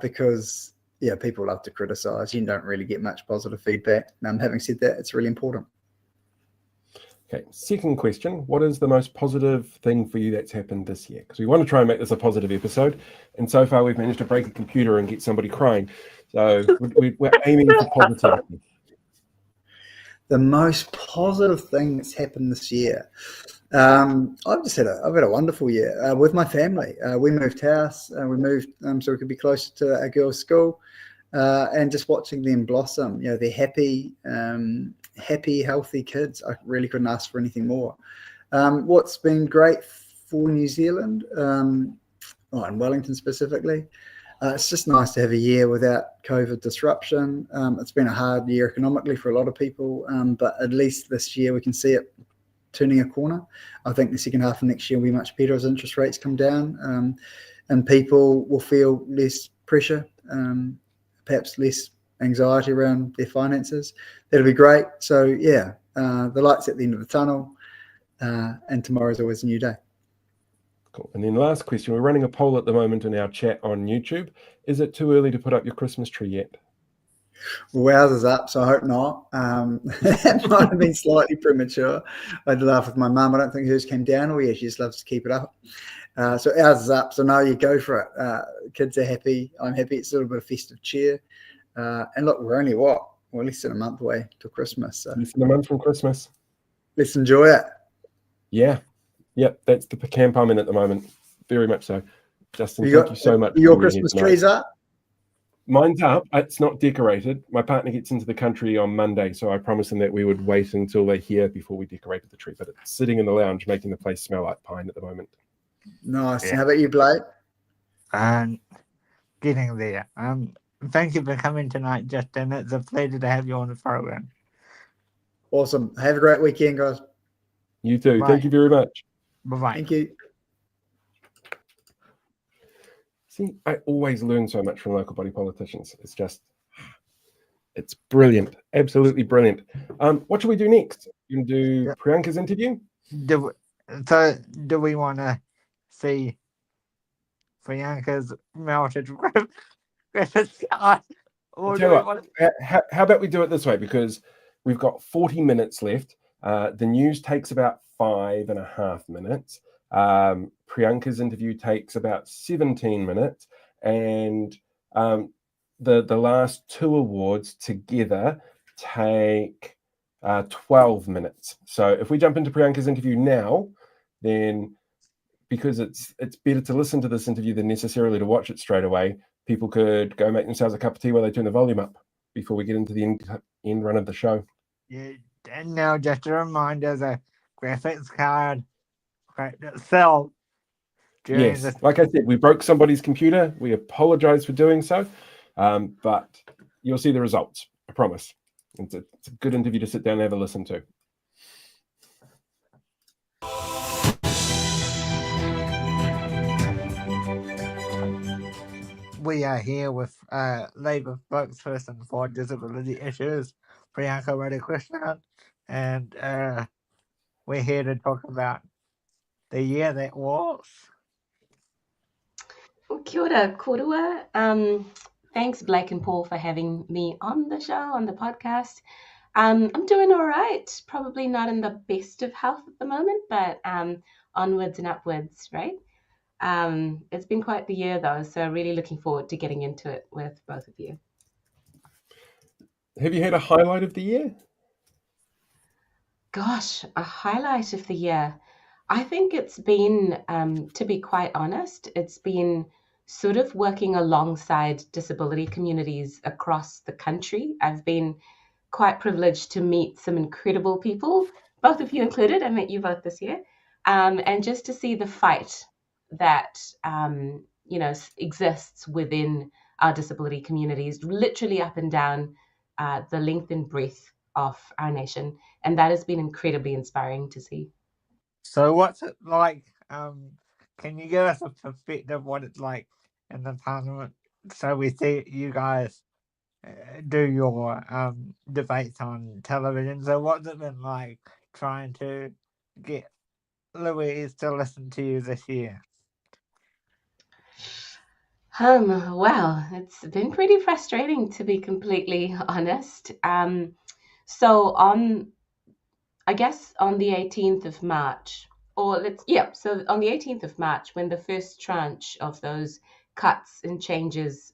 because people love to criticize. You don't really get much positive feedback. Having said that, it's really important. Okay, second question. What is the most positive thing for you that's happened this year? Because we want to try and make this a positive episode. And so far, we've managed to break a computer and get somebody crying. So we're aiming for positivity. The most positive thing that's happened this year. I've had a wonderful year with my family. We moved house. We moved so we could be closer to our girls' school. And just watching them blossom, they're happy, healthy kids. I really couldn't ask for anything more. What's been great for New Zealand, in Wellington specifically, it's just nice to have a year without COVID disruption. It's been a hard year economically for a lot of people, but at least this year we can see it turning a corner. I think the second half of next year will be much better as interest rates come down, and people will feel less pressure, perhaps less anxiety around their finances. That'll be great. So the light's at the end of the tunnel, and tomorrow's always a new day. Cool. And then last question, we're running a poll at the moment in our chat on YouTube. Is it too early to put up your Christmas tree yet? Well, ours is up, so I hope not. It might have been slightly premature. I did laugh with my mum. I don't think hers came down all year. She just loves to keep it up. So ours is up. So now you go for it. Kids are happy. I'm happy. It's a little bit of festive cheer. And look, we're only less than a month away till Christmas. So less than a month from Christmas. Let's enjoy it. Yeah. Yep. That's the camp I'm in at the moment. Very much so. Justin, thank you so much. Your Christmas tree's up? Mine's up. It's not decorated. My partner gets into the country on Monday, so I promised him that we would wait until they're here before we decorated the tree. But it's sitting in the lounge, making the place smell like pine at the moment. Nice. Yeah. How about you, Blake? Getting there. Thank you for coming tonight, Justin. It's a pleasure to have you on the program. Awesome. Have a great weekend, guys. You too. Bye. Thank you very much. Bye-bye. Thank you. See, I always learn so much from local body politicians. It's brilliant. Absolutely brilliant. What should we do next? You can do Priyanka's interview? Do we want to see Priyanka's melted Griffith's eye? Or how about we do it this way? Because we've got 40 minutes left. The news takes about 5.5 minutes. Priyanka's interview takes about 17 minutes, and the last two awards together take 12 minutes. So if we jump into Priyanka's interview now, then because it's better to listen to this interview than necessarily to watch it straight away, people could go make themselves a cup of tea while they turn the volume up before we get into the end run of the show. Yeah, and now just a reminder, the graphics card cracked itself during Yes, this. like I said, we broke somebody's computer. We apologize for doing so, but you'll see the results, I promise. It's a good interview to sit down and have a listen to. We are here with Labour spokesperson for disability issues, Priyanka Radhakrishnan, and we're here to talk about the year that was. Well, kia ora, korua. Thanks, Blake and Paul, for having me on the show, on the podcast. I'm doing all right. Probably not in the best of health at the moment, but onwards and upwards, right? It's been quite the year, though, so really looking forward to getting into it with both of you. Have you had a highlight of the year? Gosh, a highlight of the year. I think it's been, to be quite honest, it's been sort of working alongside disability communities across the country. I've been quite privileged to meet some incredible people, both of you included. I met you both this year. And just to see the fight that, exists within our disability communities, literally up and down the length and breadth of our nation. And that has been incredibly inspiring to see. So what's it like? Can you give us a perspective of what it's like in the parliament? So we see you guys do your debates on television. So what's it been like trying to get Louise to listen to you this year? Well, it's been pretty frustrating, to be completely honest. So on the 18th of March, so on the 18th of March, when the first tranche of those cuts and changes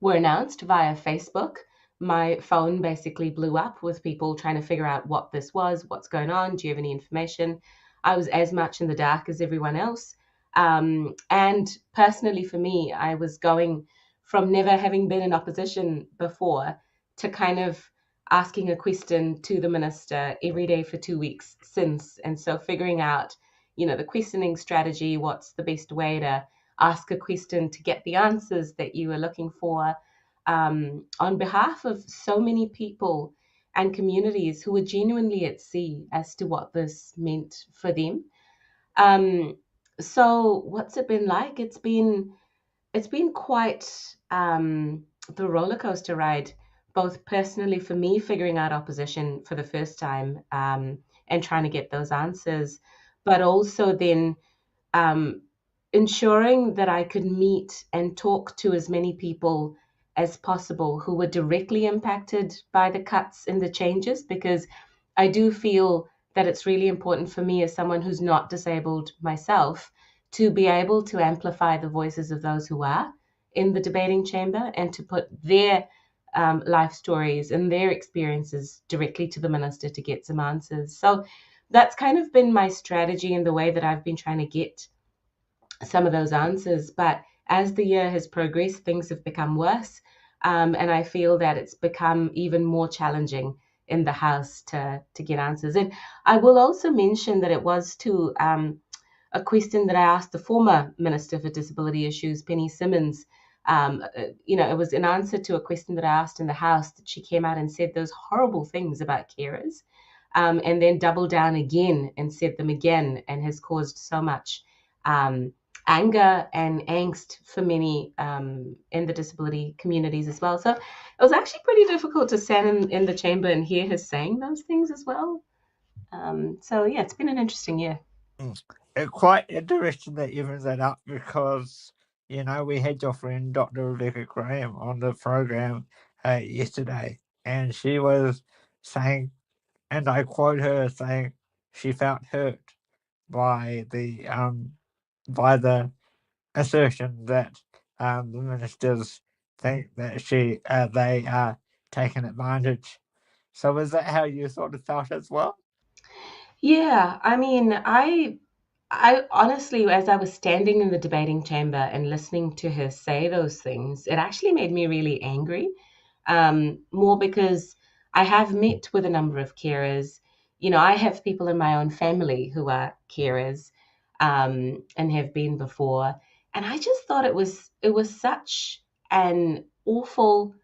were announced via Facebook, my phone basically blew up with people trying to figure out what this was, what's going on, do you have any information? I was as much in the dark as everyone else. And personally for me, I was going from never having been in opposition before to kind of asking a question to the minister every day for 2 weeks since. And so figuring out, the questioning strategy, what's the best way to ask a question to get the answers that you were looking for, on behalf of so many people and communities who were genuinely at sea as to what this meant for them. So what's it been like? It's been quite the roller coaster ride, both personally for me, figuring out opposition for the first time and trying to get those answers, but also then ensuring that I could meet and talk to as many people as possible who were directly impacted by the cuts and the changes, because I do feel that it's really important for me as someone who's not disabled myself to be able to amplify the voices of those who are in the debating chamber and to put their life stories and their experiences directly to the minister to get some answers. So that's kind of been my strategy in the way that I've been trying to get some of those answers. But as the year has progressed, things have become worse. And I feel that it's become even more challenging in the House to get answers. And I will also mention that it was to a question that I asked the former Minister for Disability Issues, Penny Simmons. It was in answer to a question that I asked in the House that she came out and said those horrible things about carers, and then doubled down again and said them again, and has caused so much anger and angst for many in the disability communities as well. So it was actually pretty difficult to stand in the chamber and hear her saying those things as well. It's been an interesting year. It's quite interesting that you bring that up because, we had your friend Dr. Rebecca Graham on the program yesterday, and she was saying, and I quote her saying, she felt hurt by the assertion that the ministers think that they are taking advantage. So is that how you sort of felt as well? Yeah, I mean, I honestly, as I was standing in the debating chamber and listening to her say those things, it actually made me really angry. More because I have met with a number of carers. You know, I have people in my own family who are carers, and have been before, and I just thought it was such an awful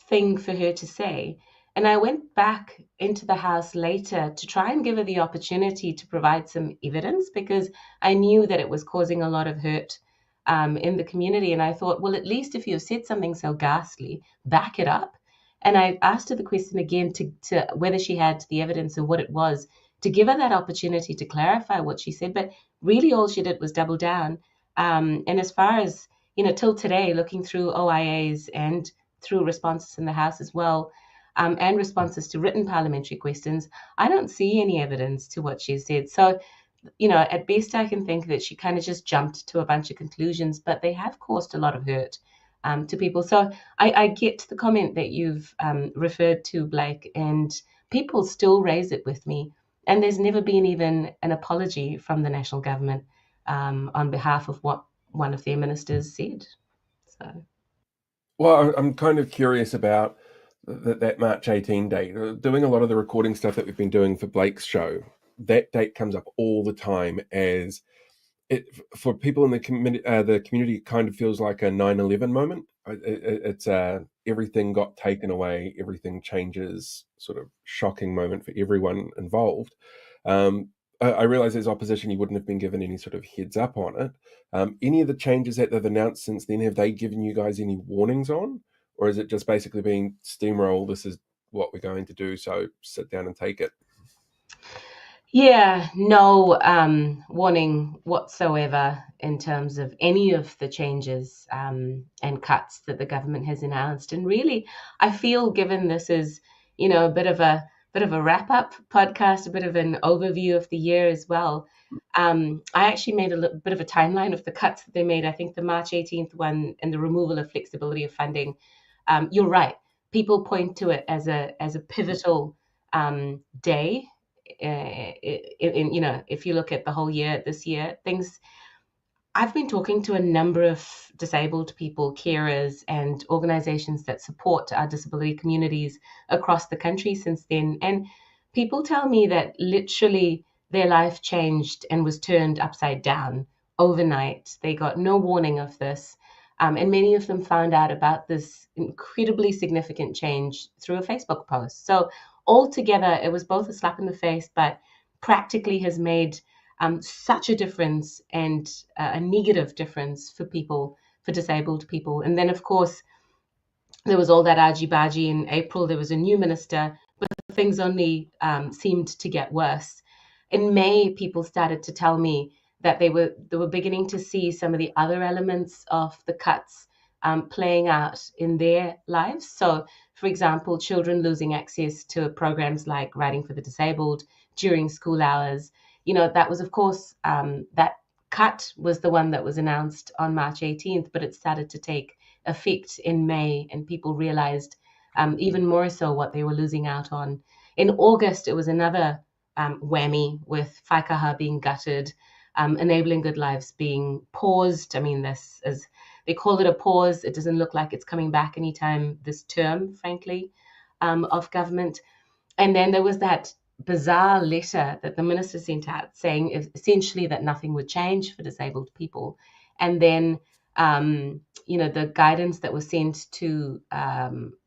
thing for her to say. And I went back into the house later to try and give her the opportunity to provide some evidence because I knew that it was causing a lot of hurt in the community. And I thought, well, at least if you've said something so ghastly, back it up. And I asked her the question again to whether she had the evidence and what it was, to give her that opportunity to clarify what she said. But really, all she did was double down. And as far as, till today, looking through OIAs and through responses in the House as well, and responses to written parliamentary questions, I don't see any evidence to what she said. So, at best, I can think that she kind of just jumped to a bunch of conclusions, but they have caused a lot of hurt to people. So I get the comment that you've referred to, Blake, and people still raise it with me. And there's never been even an apology from the national government on behalf of what one of their ministers said. So. Well, I'm kind of curious about that March 18 date. Doing a lot of the recording stuff that we've been doing for Blake's show, that date comes up all the time as it for people in the community. The community kind of feels like a 9/11 moment. It's everything got taken away, everything changes, sort of shocking moment for everyone involved. I realize as opposition, you wouldn't have been given any sort of heads up on it. Any of the changes that they've announced since then, have they given you guys any warnings on? Or is it just basically being steamroll, this is what we're going to do, so sit down and take it? Yeah, no warning whatsoever in terms of any of the changes and cuts that the government has announced. And really, I feel, given this is, a bit of a wrap up podcast, a bit of an overview of the year as well. I actually made a bit of a timeline of the cuts that they made. I think the March 18th one and the removal of flexibility of funding. You're right. People point to it as a pivotal day. If you look at the whole year, this year, I've been talking to a number of disabled people, carers, and organizations that support our disability communities across the country since then. And people tell me that literally their life changed and was turned upside down overnight. They got no warning of this. And many of them found out about this incredibly significant change through a Facebook post. So altogether, it was both a slap in the face, but practically has made such a difference, and a negative difference for people, for disabled people. And then, of course, there was all that argy-bargy in April. There was a new minister, but things only seemed to get worse. In May, people started to tell me that they were beginning to see some of the other elements of the cuts playing out in their lives. So, for example, children losing access to programs like Writing for the Disabled during school hours. That was, of course, that cut was the one that was announced on March 18th, but it started to take effect in May, and people realized even more so what they were losing out on. In August, it was another whammy with Whaikaha being gutted, Enabling Good Lives being paused. I mean, this is, they call it a pause. It doesn't look like it's coming back anytime this term, frankly, of government. And then there was that bizarre letter that the minister sent out saying essentially that nothing would change for disabled people. And then, the guidance that was sent to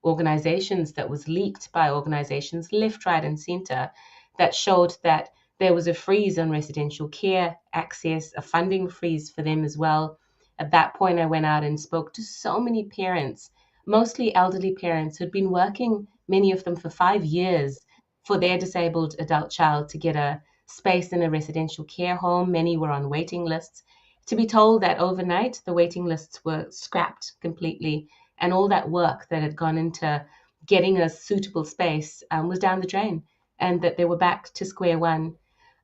organizations, that was leaked by organizations left, right, and center, that showed that there was a freeze on residential care access, a funding freeze for them as well. At that point, I went out and spoke to so many parents, mostly elderly parents who'd been working, many of them for 5 years, for their disabled adult child to get a space in a residential care home. Many were on waiting lists. To be told that overnight the waiting lists were scrapped completely, and all that work that had gone into getting a suitable space was down the drain, and that they were back to square one.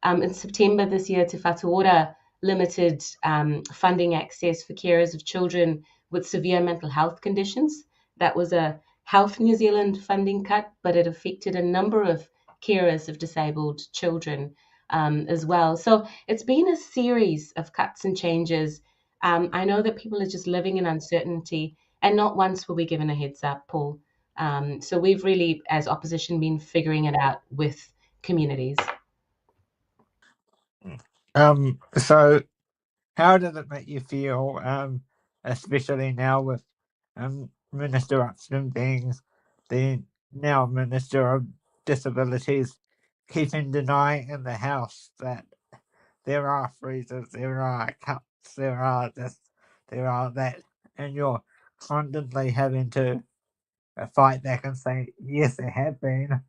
In September this year, Te Whatu Ora limited funding access for carers of children with severe mental health conditions. That was a Health New Zealand funding cut, but it affected a number of carers of disabled children as well. So it's been a series of cuts and changes. I know that people are just living in uncertainty, and not once were we given a heads up, Paul. So we've really, as opposition, been figuring it out with communities. So how does it make you feel, especially now with Minister Upston being the now Minister of Disabilities, keeping denying in the House that there are freezes, there are cuts, there are this, there are that, and you're constantly having to fight back and say, yes, there have been.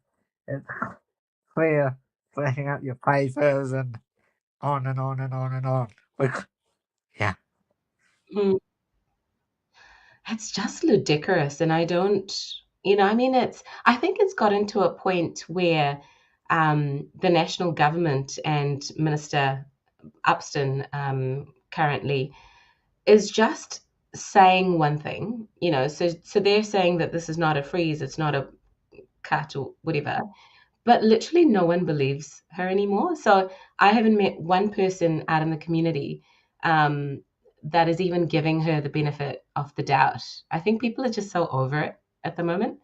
It's clear, flashing up your papers and on and on and on and on. Yeah. It's just ludicrous, and I don't, I mean, I think it's gotten to a point where the national government and Minister Upston currently is just saying one thing, so they're saying that this is not a freeze, it's not a cut or whatever, but literally no one believes her anymore. So I haven't met one person out in the community that is even giving her the benefit of the doubt. I think people are just so over it at the moment.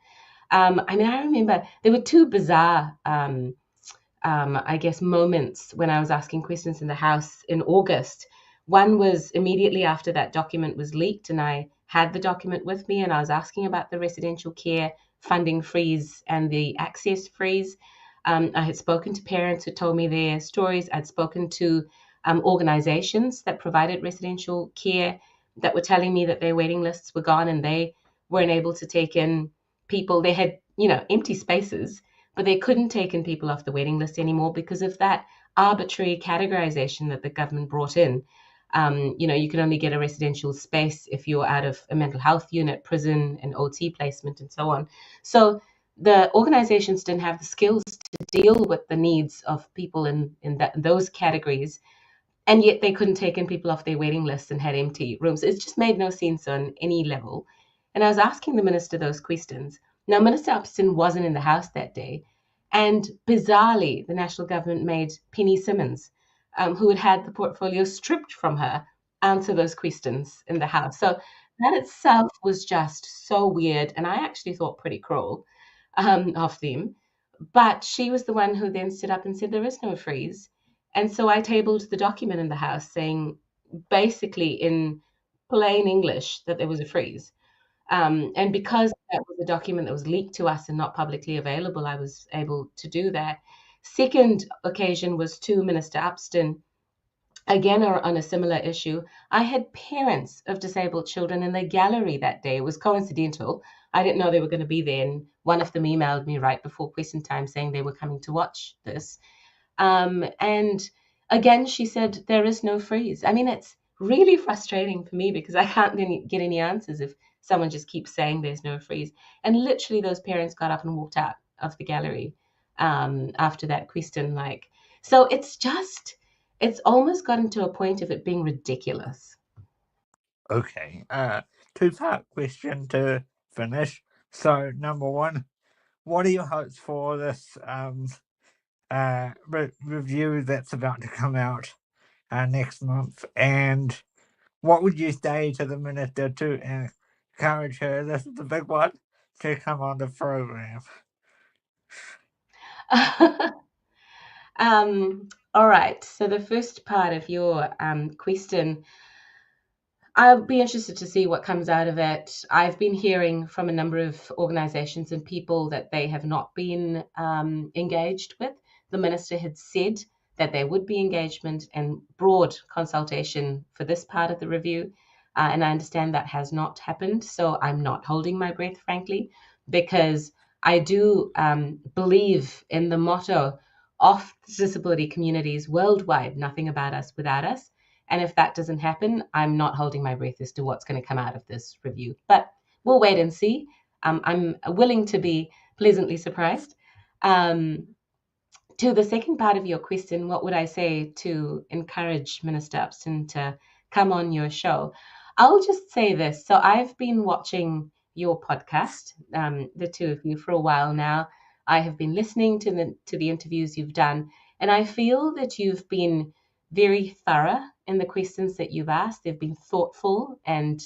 I mean, I remember there were two bizarre, I guess, moments when I was asking questions in the House in August. One was immediately after that document was leaked, and I had the document with me, and I was asking about the residential care funding freeze and the access freeze. I had spoken to parents who told me their stories. I'd spoken to organizations that provided residential care that were telling me that their waiting lists were gone and they weren't able to take in people. They had, empty spaces, but they couldn't take in people off the waiting list anymore because of that arbitrary categorization that the government brought in. You can only get a residential space if you're out of a mental health unit, prison, and OT placement, and so on. So the organizations didn't have the skills to deal with the needs of people in those categories, and yet they couldn't take in people off their waiting list and had empty rooms. It just made no sense on any level. And I was asking the minister those questions. Now, Minister Upston wasn't in the House that day, and bizarrely, the national government made Penny Simmons, who had the portfolio stripped from her, answer those questions in the House. So that itself was just so weird, and I actually thought pretty cruel of them. But she was the one who then stood up and said there is no freeze. And so I tabled the document in the House saying basically in plain English that there was a freeze. And because that was a document that was leaked to us and not publicly available, I was able to do that. Second occasion was to Minister Upston, again on a similar issue. I had parents of disabled children in the gallery that day. It was coincidental. I didn't know they were going to be there. And one of them emailed me right before question time saying they were coming to watch this. And again, she said, there is no freeze. I mean, it's really frustrating for me because I can't then get any answers if someone just keeps saying there's no freeze. And literally those parents got up and walked out of the gallery after that question. So it's almost gotten to a point of it being ridiculous. Okay. Two-part question to finish. So, number one, what are your hopes for this review that's about to come out next month? And what would you say to the minister to encourage her, this is the big one, to come on the program? All right. So the first part of your question, I'll be interested to see what comes out of it. I've been hearing from a number of organizations and people that they have not been engaged with. The minister had said that there would be engagement and broad consultation for this part of the review. And I understand that has not happened. So I'm not holding my breath, frankly, because I do believe in the motto of disability communities worldwide, nothing about us without us. And if that doesn't happen, I'm not holding my breath as to what's going to come out of this review. But we'll wait and see. I'm willing to be pleasantly surprised. to the second part of your question, what would I say to encourage Minister Upston to come on your show? I'll just say this. So I've been watching your podcast, the two of you, for a while now. I have been listening to the interviews you've done, and I feel that you've been very thorough in the questions that you've asked. They've been thoughtful, and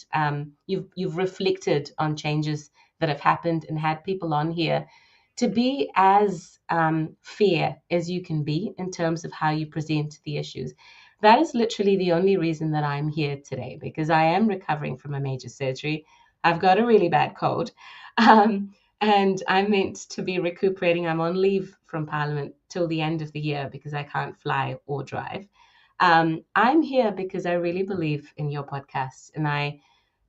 you've reflected on changes that have happened and had people on here to be as fair as you can be in terms of how you present the issues. That is literally the only reason that I'm here today, because I am recovering from a major surgery. I've got a really bad cold. And I'm meant to be recuperating. I'm on leave from Parliament till the end of the year because I can't fly or drive. I'm here because I really believe in your podcast, and I,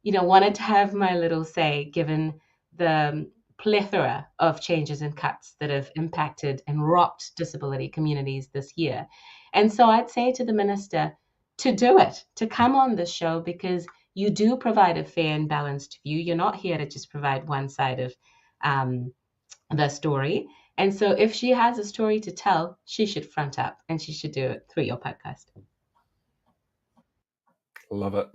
wanted to have my little say given the plethora of changes and cuts that have impacted and rocked disability communities this year. And so I'd say to the minister to do it, to come on this show, because you do provide a fair and balanced view. You're not here to just provide one side of the story. And so if she has a story to tell, she should front up, and she should do it through your podcast. Love it.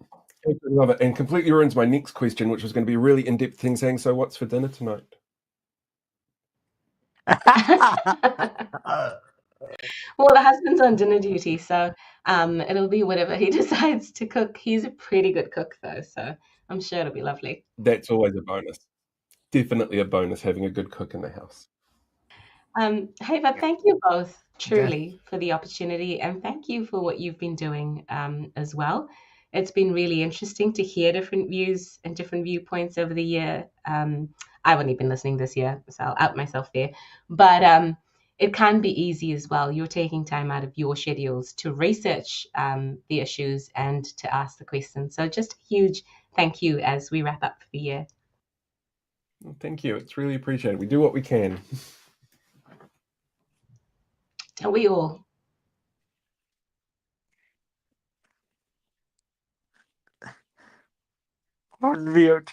Love it. And completely ruins my next question, which was going to be a really in-depth thing saying, so what's for dinner tonight? Well, the husband's on dinner duty, so it'll be whatever he decides to cook. He's a pretty good cook, though, so I'm sure it'll be lovely. That's always a bonus. Definitely a bonus having a good cook in the house. Hey, but thank you both truly for the opportunity, and thank you for what you've been doing as well. It's been really interesting to hear different views and different viewpoints over the year. I've only been listening this year, so I'll out myself there. But it can be easy as well. You're taking time out of your schedules to research the issues and to ask the questions. So just a huge thank you as we wrap up for the year. Well, thank you. It's really appreciated. We do what we can. Don't we all? On mute.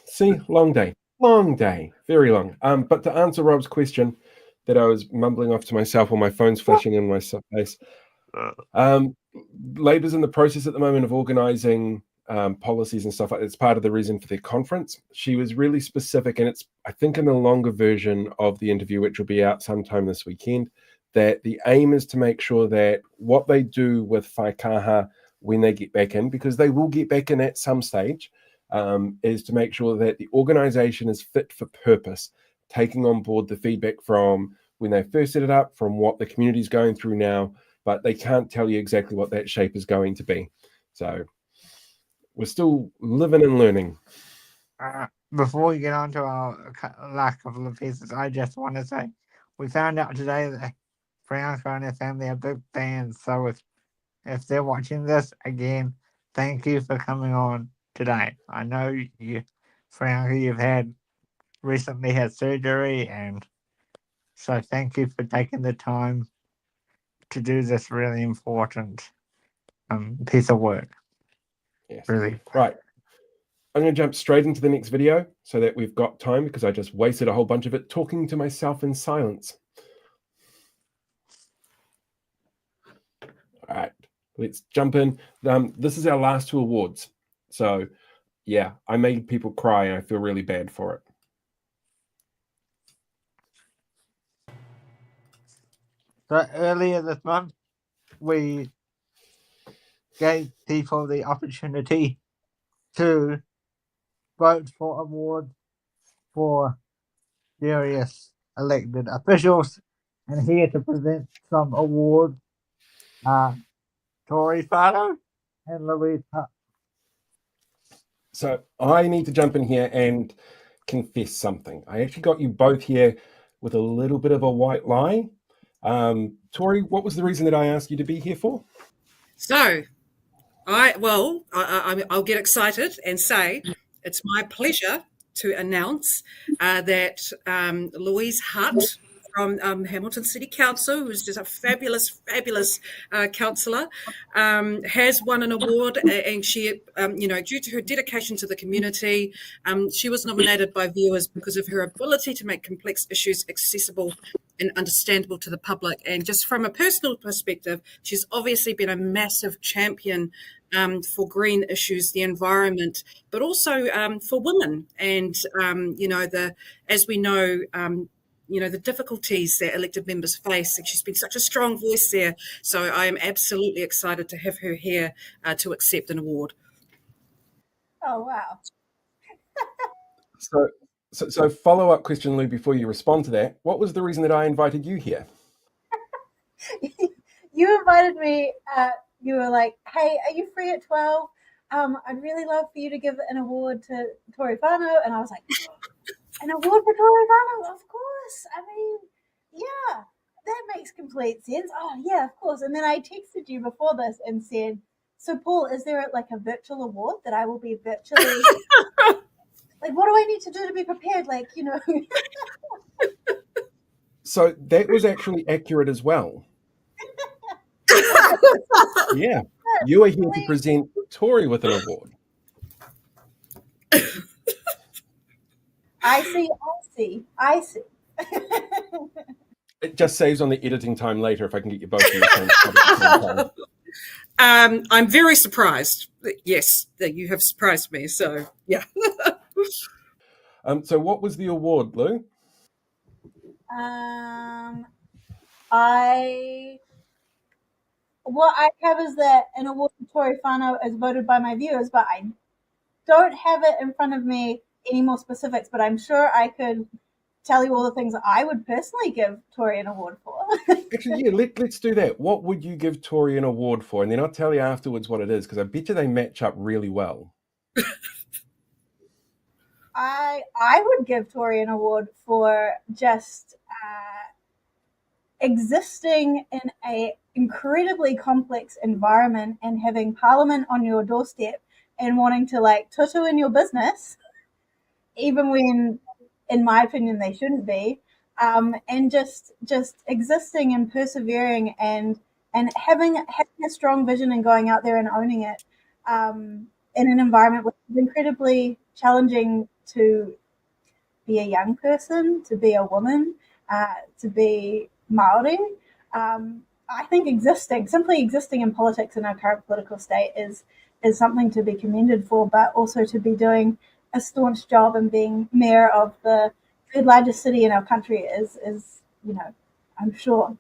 See, long day, very long. But to answer Rob's question that I was mumbling off to myself while my phone's flashing in my face, Labour's in the process at the moment of organising policies and stuff like that. It's part of the reason for their conference. She was really specific, and it's, I think, in the longer version of the interview, which will be out sometime this weekend, that the aim is to make sure that what they do with whaikaha when they get back in, because they will get back in at some stage, is to make sure that the organisation is fit for purpose, taking on board the feedback from when they first set it up, from what the community is going through now, but they can't tell you exactly what that shape is going to be. So we're still living and learning. Before we get on to our last couple of pieces, I just want to say we found out today that Priyanka and her family are big fans. So if they're watching this, again, thank you for coming on today. I know you, Priyanka, you've recently had surgery, and so thank you for taking the time to do this really important piece of work. Yes. Really. Right. I'm going to jump straight into the next video so that we've got time, because I just wasted a whole bunch of it talking to myself in silence. All right, let's jump in. This is our last two awards. So, yeah, I made people cry, and I feel really bad for it. So earlier this month, we gave people the opportunity to vote for awards for various elected officials, and here to present some awards are Tori Fado and Louise Hutt. So I need to jump in here and confess something. I actually got you both here with a little bit of a white lie. Tori, what was the reason that I asked you to be here for? So, I'll get excited and say it's my pleasure to announce that Louise Hutt from Hamilton City Council, who's just a fabulous councillor, has won an award, and she, due to her dedication to the community, she was nominated by viewers because of her ability to make complex issues accessible and understandable to the public. And just from a personal perspective, she's obviously been a massive champion for green issues, the environment, but also for women. And as we know, the difficulties that elected members face. And she's been such a strong voice there. So I am absolutely excited to have her here to accept an award. Oh, wow. So follow-up question, Lou, before you respond to that. What was the reason that I invited you here? You invited me. You were like, hey, are you free at 12? I'd really love for you to give an award to Tori Whānau. And I was like, an award for Tori Whānau? Of course. I mean, yeah, that makes complete sense. Oh, yeah, of course. And then I texted you before this and said, so Paul, is there like a virtual award that I will be virtually... Like, what do I need to do to be prepared? Like, So that was actually accurate as well. Yeah. You are here to present Tori with an award. I see. It just saves on the editing time later if I can get you both in the same spot at the same time. I'm very surprised. Yes, that you have surprised me. So, yeah. So what was the award, Lou? What I have is that an award for Tori Whānau is voted by my viewers, but I don't have it in front of me, any more specifics, but I'm sure I could tell you all the things I would personally give Tori an award for. Actually, yeah, let's do that. What would you give Tori an award for? And then I'll tell you afterwards what it is, because I bet you they match up really well. I would give Tori an award for just existing in a incredibly complex environment and having Parliament on your doorstep and wanting to like tutu in your business, even when, in my opinion, they shouldn't be, and just existing and persevering and having a strong vision and going out there and owning it in an environment which is incredibly challenging to be a young person, to be a woman, to be Māori. I think simply existing in politics in our current political state is something to be commended for, but also to be doing a staunch job and being mayor of the third largest city in our country is I'm sure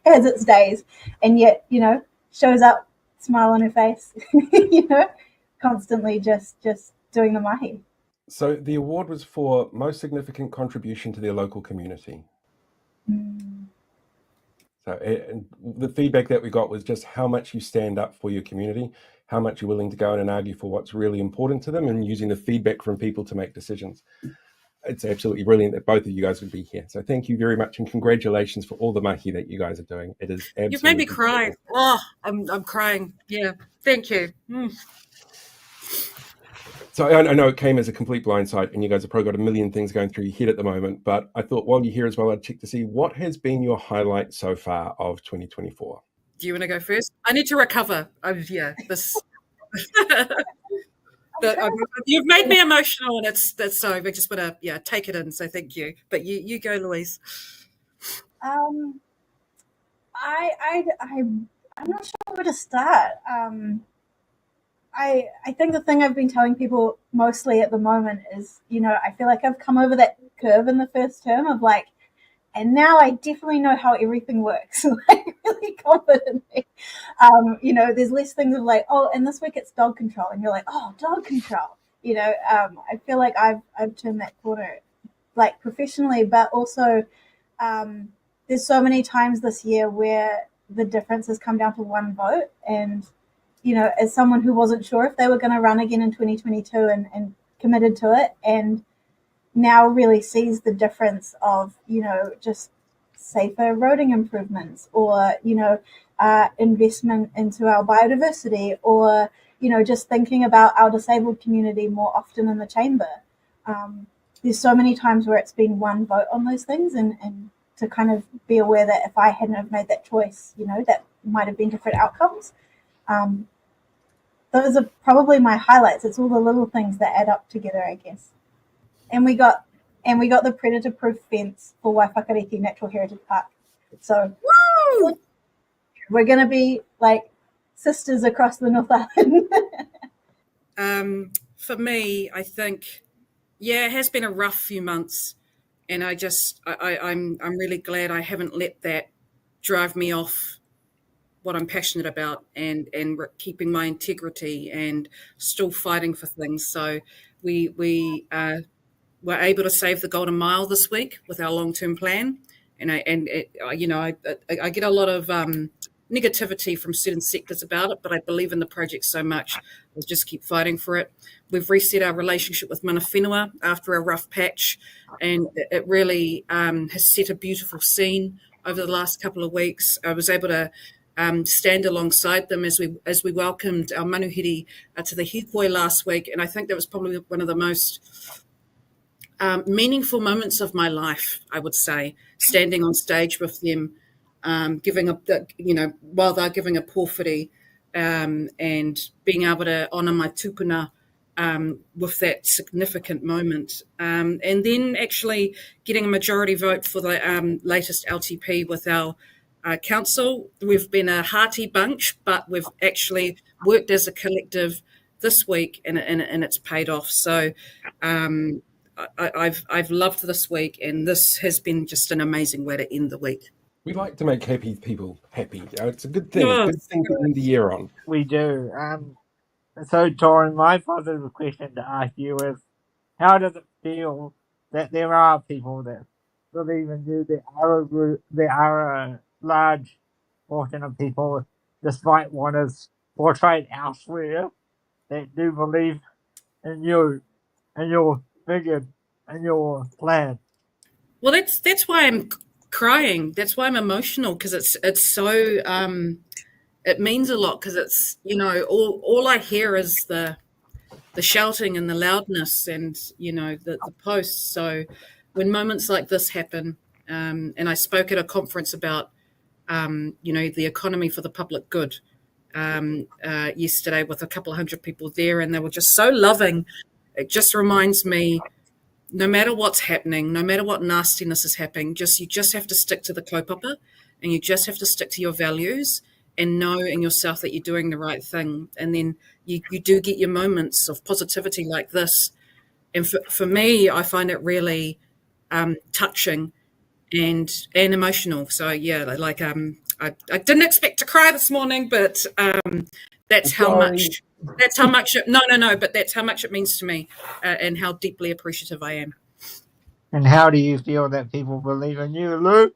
has its days, and yet shows up, smile on her face, constantly just doing the mahi. So the award was for most significant contribution to their local community. So and the feedback that we got was just how much you stand up for your community, how much you're willing to go in and argue for what's really important to them, and using the feedback from people to make decisions. It's absolutely brilliant that both of you guys would be here. So thank you very much, and congratulations for all the mahi that you guys are doing. It is absolutely... You've made me cry. Oh, I'm crying. Yeah, thank you. So I know it came as a complete blindside, and you guys have probably got a million things going through your head at the moment, but I thought while you're here as well, I'd check to see what has been your highlight so far of 2024. Do you want to go first? I need to recover. You've made me emotional, and that's so I just want to take it in. So thank you. But you go, Louise. I'm not sure where to start. I think the thing I've been telling people mostly at the moment is, I feel like I've come over that curve in the first term of like, and now I definitely know how everything works, like really confidently. There's less things of like, oh, and this week it's dog control, and you're like, oh, dog control. I feel like I've turned that corner, like professionally, but also there's there's so many times this year where the difference has come down to one vote. And, as someone who wasn't sure if they were going to run again in 2022 and committed to it, and now really sees the difference of, just safer roading improvements, or, investment into our biodiversity, or, just thinking about our disabled community more often in the chamber. There's so many times where it's been one vote on those things, and to kind of be aware that if I hadn't have made that choice, that might have been different outcomes. Those are probably my highlights. It's all the little things that add up together, I guess. And we got the predator-proof fence for Waiwhakariki Natural Heritage Park. So Woo! we're going to be like sisters across the North Island. For me, I think, it has been a rough few months, and I'm really glad I haven't let that drive me off what I'm passionate about, and keeping my integrity and still fighting for things. So we were able to save the Golden Mile this week with our long-term plan, and I get a lot of negativity from certain sectors about it, but I believe in the project so much, I'll just keep fighting for it. We've reset our relationship with Mana Whenua after a rough patch, and it really has set a beautiful scene over the last couple of weeks. I was able to stand alongside them as we welcomed our manuhiri to the hikoi last week, and I think that was probably one of the most meaningful moments of my life, I would say, standing on stage with them, giving up, while they're giving a pōwhiri, and being able to honour my tupuna with that significant moment. And then actually getting a majority vote for the latest LTP with our council. We've been a hearty bunch, but we've actually worked as a collective this week, and it's paid off. So I've loved this week, and this has been just an amazing way to end the week. We like to make happy people happy. It's a good thing. Good thing to end the year on. We do. So, Torin, my positive question to ask you is, how does it feel that there are people that believe in you? There are a large portion of people, despite what is portrayed elsewhere, that do believe in you and your vision and your plan. Well, that's why I'm crying. That's why I'm emotional, because it's so it means a lot, because it's all I hear is the shouting and the loudness and the posts. So when moments like this happen, and I spoke at a conference about the economy for the public good yesterday with a couple of hundred people there, and they were just so loving. It just reminds me, no matter what's happening, no matter what nastiness is happening, you just have to stick to the kaupapa, and you just have to stick to your values and know in yourself that you're doing the right thing. And then you do get your moments of positivity like this. And for me, I find it really touching and emotional. So yeah, like I didn't expect to cry this morning, but that's how much. That's how much. But that's how much it means to me, and how deeply appreciative I am. And how do you feel that people believe in you, Lou?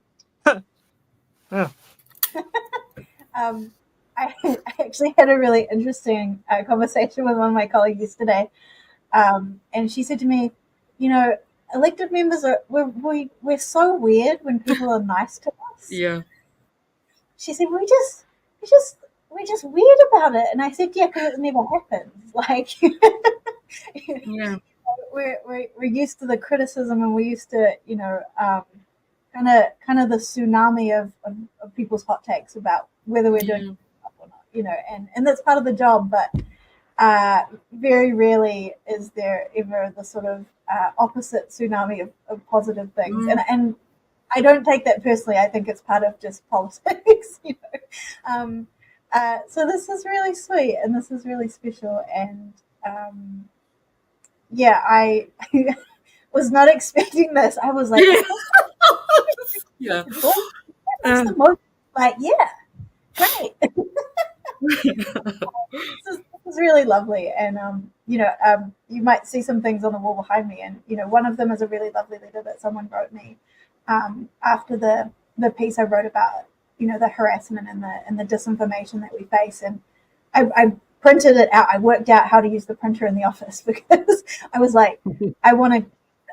I actually had a really interesting conversation with one of my colleagues yesterday, and she said to me, elected members we're so weird when people are nice to us. Yeah. She said we're just weird about it, and I said, yeah, because it never happens. Like, yeah, we're used to the criticism, and we're used to kind of the tsunami of people's hot takes about whether we're doing stuff or not, and that's part of the job. But very rarely is there ever the sort of opposite tsunami of positive things, and I don't take that personally. I think it's part of just politics, so this is really sweet, and this is really special, and I was not expecting this. I was like, yeah. That's the most, great. This is really lovely, and you might see some things on the wall behind me, and one of them is a really lovely letter that someone wrote me after the the piece I wrote about, the harassment and the disinformation that we face. And I printed it out. I worked out how to use the printer in the office because I was like, I want to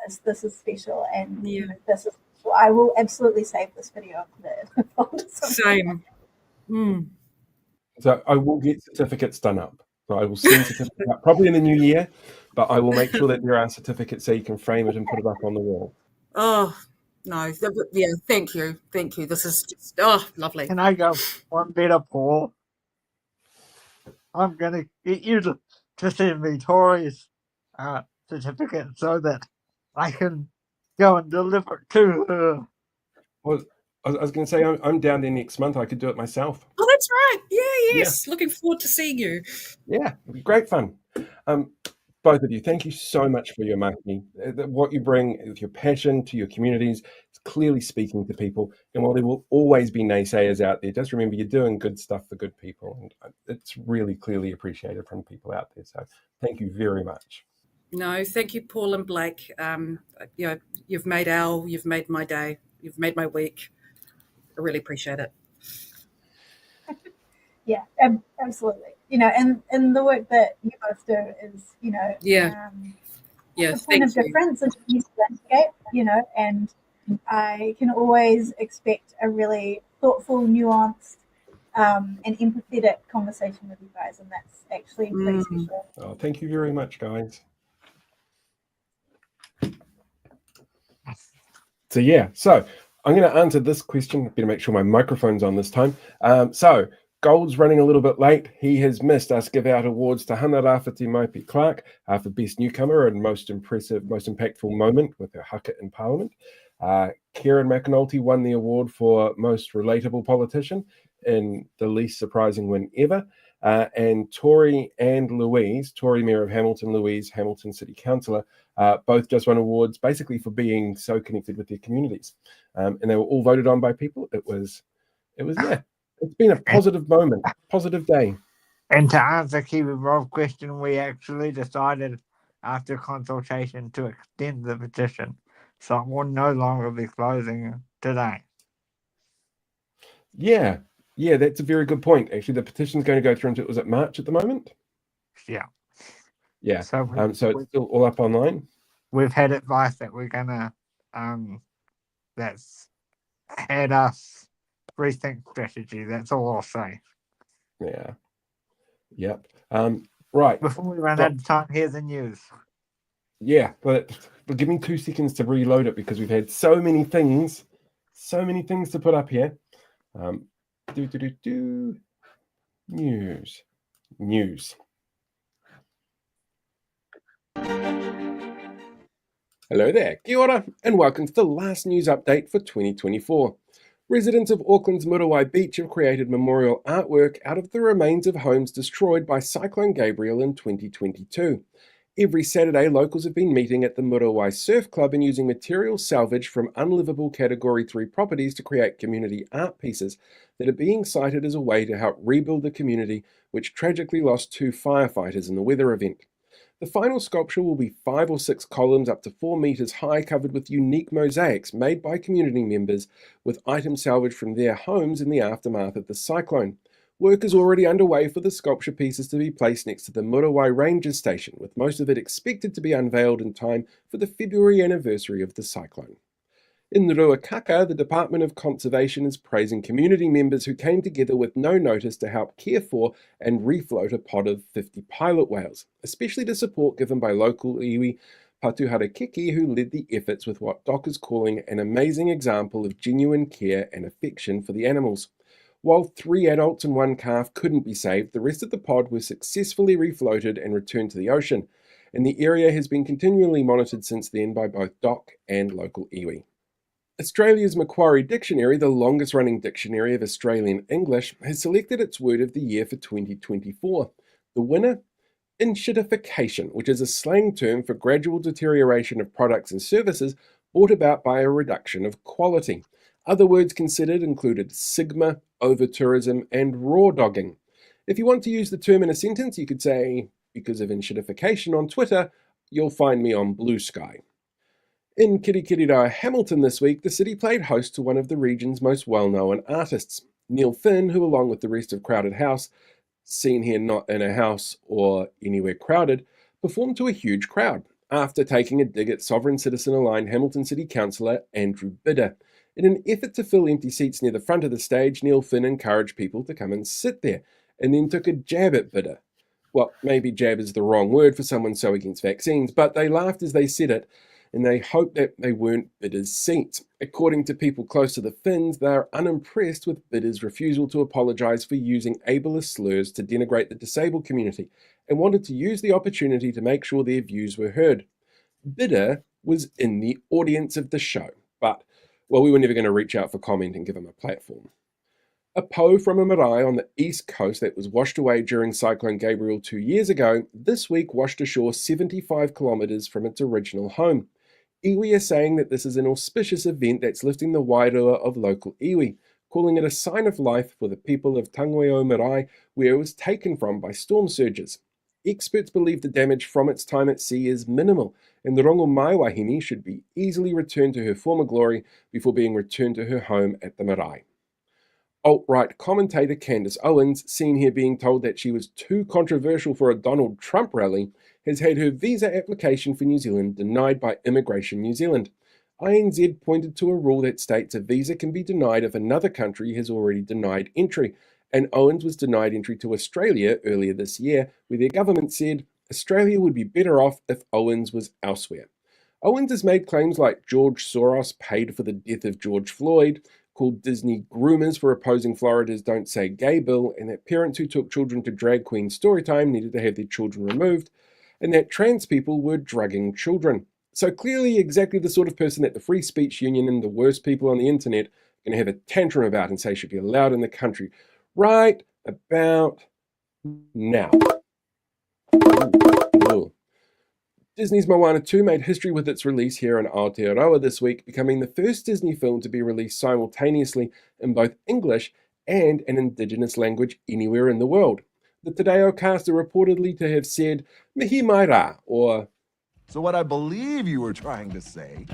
this. This is special, and this is special. I will absolutely save this video and put it. Same. Mm. So I will get certificates done up. So I will send certificates up probably in the new year, but I will make sure that there are certificates so you can frame it and put it up on the wall. Oh, no. Yeah, thank you. Thank you. This is just, lovely. Can I go one better, Paul? I'm going to get you to send me Tori's certificate so that I can go and deliver it to her. Well, I was going to say, I'm down there next month. I could do it myself. Oh, that's right. Yeah, yes. Yeah. Looking forward to seeing you. Yeah, it'll be great fun. Both of you, thank you so much for your marketing. What you bring with your passion to your communities is clearly speaking to people. And while there will always be naysayers out there, just remember you're doing good stuff for good people. And it's really clearly appreciated from people out there. So thank you very much. No, thank you, Paul and Blake. You've made my day. You've made my week. I really appreciate it. Yeah, absolutely. And the work that you both do is, a point of difference in the youth landscape, and I can always expect a really thoughtful, nuanced, and empathetic conversation with you guys, and that's actually pretty special. Oh, thank you very much, guys. So I'm going to answer this question. Better make sure my microphone's on this time. So Gold's running a little bit late. He has missed us give out awards to Hana Rafiti Maipi Clark for Best Newcomer and Most Impressive, Most Impactful Moment with her haka in Parliament. Kieran McAnulty won the award for Most Relatable Politician in the least surprising win ever. And Tori and Louise, Tori Mayor of Hamilton, Louise Hamilton City Councillor, both just won awards basically for being so connected with their communities. And they were all voted on by people. It was it's been a positive moment, positive day. And to answer Kiwi Rob's question, we actually decided after consultation to extend the petition. So it will no longer be closing today. Yeah, that's a very good point. Actually, the petition's going to go through until, was it March at the moment? Yeah. Yeah. So it's still all up online. We've had advice that we're gonna that's had us rethink strategy. That's all I'll say. Yeah. Yep. Right. Before we run out of time, here's the news. Yeah, but give me 2 seconds to reload it because we've had so many things to put up here. News. Hello there, kia ora, and welcome to the last news update for 2024. Residents of Auckland's Muriwai Beach have created memorial artwork out of the remains of homes destroyed by Cyclone Gabriel in 2022. Every Saturday, locals have been meeting at the Muriwai Surf Club and using materials salvaged from unlivable Category 3 properties to create community art pieces that are being cited as a way to help rebuild the community, which tragically lost 2 firefighters in the weather event. The final sculpture will be 5 or 6 columns up to 4 meters high, covered with unique mosaics made by community members with items salvaged from their homes in the aftermath of the cyclone. Work is already underway for the sculpture pieces to be placed next to the Muriwai Ranger Station, with most of it expected to be unveiled in time for the February anniversary of the cyclone. In Ruakaka, the Department of Conservation is praising community members who came together with no notice to help care for and refloat a pod of 50 pilot whales, especially the support given by local iwi Patuhara Kiki, who led the efforts with what Doc is calling an amazing example of genuine care and affection for the animals. While 3 adults and 1 calf couldn't be saved, the rest of the pod was successfully refloated and returned to the ocean, and the area has been continually monitored since then by both Doc and local iwi. Australia's Macquarie Dictionary, the longest-running dictionary of Australian English, has selected its word of the year for 2024. The winner? Inshitification, which is a slang term for gradual deterioration of products and services brought about by a reduction of quality. Other words considered included sigma, over-tourism, and raw dogging. If you want to use the term in a sentence, you could say, because of inshitification on Twitter, you'll find me on Blue Sky. In Kirikiriroa, Hamilton this week, the city played host to one of the region's most well-known artists, Neil Finn, who along with the rest of Crowded House, seen here not in a house or anywhere crowded, performed to a huge crowd after taking a dig at sovereign citizen-aligned Hamilton City Councillor Andrew Bidder. In an effort to fill empty seats near the front of the stage, Neil Finn encouraged people to come and sit there, and then took a jab at Bidder. Well, maybe jab is the wrong word for someone so against vaccines, but they laughed as they said it, and they hoped that they weren't Bidder's seats. According to people close to the Finns, they are unimpressed with Bidder's refusal to apologise for using ableist slurs to denigrate the disabled community, and wanted to use the opportunity to make sure their views were heard. Bidder was in the audience of the show, but, well, we were never going to reach out for comment and give him a platform. A po from a marae on the east coast that was washed away during Cyclone Gabriel 2 years ago, this week washed ashore 75 kilometres from its original home. Iwi are saying that this is an auspicious event that's lifting the wairua of local iwi, calling it a sign of life for the people of Tangweo Marae, where it was taken from by storm surges. Experts believe the damage from its time at sea is minimal, and the Rongo Mai Wahine should be easily returned to her former glory before being returned to her home at the marae. Alt-right commentator Candace Owens, seen here being told that she was too controversial for a Donald Trump rally, has had her visa application for New Zealand denied by Immigration New Zealand. INZ pointed to a rule that states a visa can be denied if another country has already denied entry, and Owens was denied entry to Australia earlier this year, where their government said Australia would be better off if Owens was elsewhere. Owens has made claims like George Soros paid for the death of George Floyd, called Disney groomers for opposing Florida's Don't Say Gay bill, and that parents who took children to drag queen storytime needed to have their children removed, and that trans people were drugging children. So clearly exactly the sort of person that the Free Speech Union and the worst people on the internet are going to have a tantrum about and say should be allowed in the country right about now. Ooh. Disney's Moana 2 made history with its release here in Aotearoa this week, becoming the first Disney film to be released simultaneously in both English and an Indigenous language anywhere in the world. The Te Reo cast are reportedly to have said, Mihi mai rā, or... So what I believe you were trying to say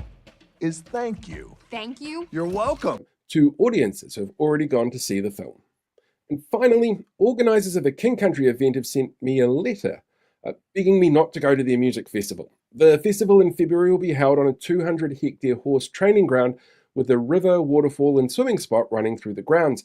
is thank you. Thank you. You're welcome. To audiences who have already gone to see the film. And finally, organisers of a King Country event have sent me a letter begging me not to go to their music festival. The festival in February will be held on a 200-hectare horse training ground with a river, waterfall and swimming spot running through the grounds,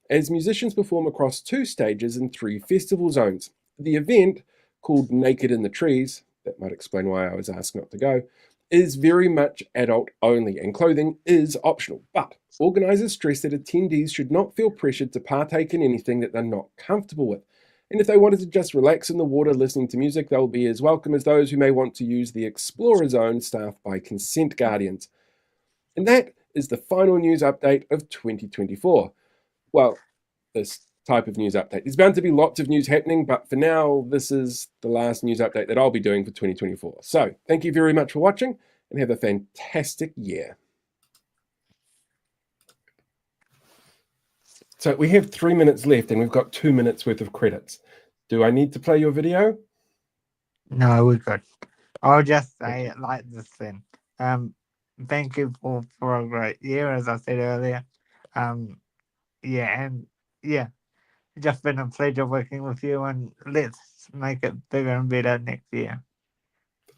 as musicians perform across 2 stages and 3 festival zones. The event, called Naked in the Trees, that might explain why I was asked not to go, is very much adult only and clothing is optional, but organisers stress that attendees should not feel pressured to partake in anything that they're not comfortable with. And if they wanted to just relax in the water listening to music, they'll be as welcome as those who may want to use the Explorer Zone staffed by consent guardians. And that is the final news update of 2024. Well, this type of news update. There's bound to be lots of news happening, but for now, this is the last news update that I'll be doing for 2024. So, thank you very much for watching, and have a fantastic year. So we have 3 minutes left and we've got 2 minutes worth of credits. Do I need to play your video? No, we're good. I'll just say it like this then. Thank you for a great year, as I said earlier. It's just been a pleasure working with you, and let's make it bigger and better next year.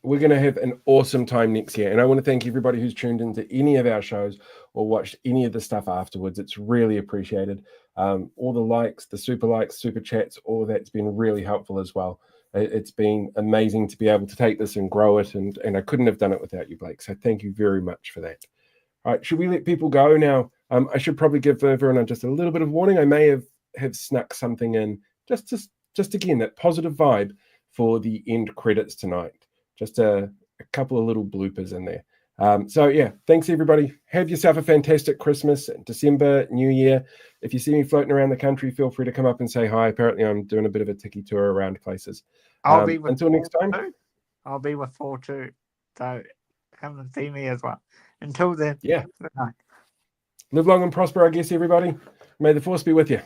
We're going to have an awesome time next year. And I want to thank everybody who's tuned into any of our shows or watched any of the stuff afterwards. It's really appreciated. All the likes, the super chats, all of that's been really helpful as well. It's been amazing to be able to take this and grow it. And I couldn't have done it without you, Blake. So thank you very much for that. All right, should we let people go now? I should probably give everyone just a little bit of warning. I may have snuck something in just again, that positive vibe for the end credits tonight. Just a couple of little bloopers in there. So yeah, thanks everybody. Have yourself a fantastic Christmas, December, New Year. If you see me floating around the country, feel free to come up and say hi. Apparently I'm doing a bit of a tiki tour around places. I'll be with until next time. Too. I'll be with 4 too. So come and see me as well. Until then, yeah. Good night. Live long and prosper, I guess, everybody. May the force be with you.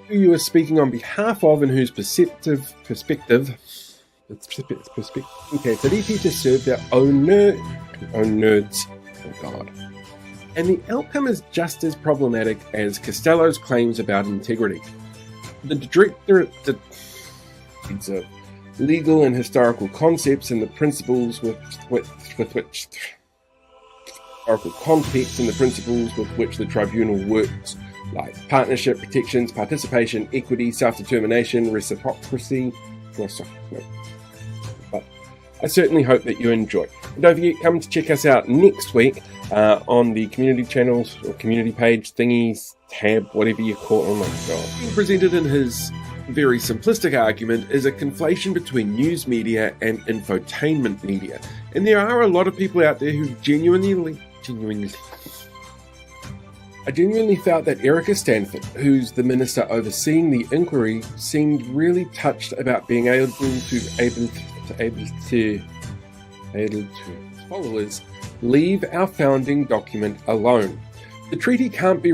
who you are speaking on behalf of and whose perspective capacity to serve their own nerds. Oh God. And the outcome is just as problematic as Costello's claims about integrity. The director of legal and historical concepts and the principles with which historical context and the principles with which the tribunal works, like partnership, protections, participation, equity, self-determination, reciprocity. But I certainly hope that you enjoy. And don't forget, come to check us out next week on the community channels or community page thingies, tab, whatever you call it. Oh my God. Being presented in his very simplistic argument is a conflation between news media and infotainment media. And there are a lot of people out there who I genuinely felt that Erica Stanford, who's the minister overseeing the inquiry, seemed really touched about being able to followers leave our founding document alone. The treaty can't be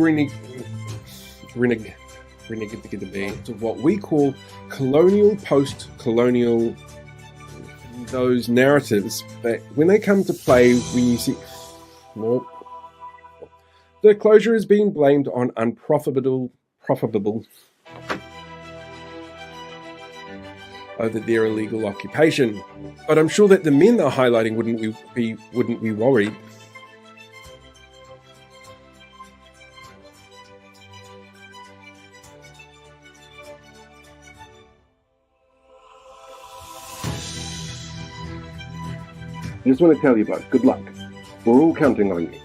to what we call colonial, post-colonial, those narratives that when they come to play, when you see, nope. The closure is being blamed on unprofitable over their illegal occupation. But I'm sure that the men they're highlighting wouldn't be worried. I just want to tell you both, good luck. We're all counting on you.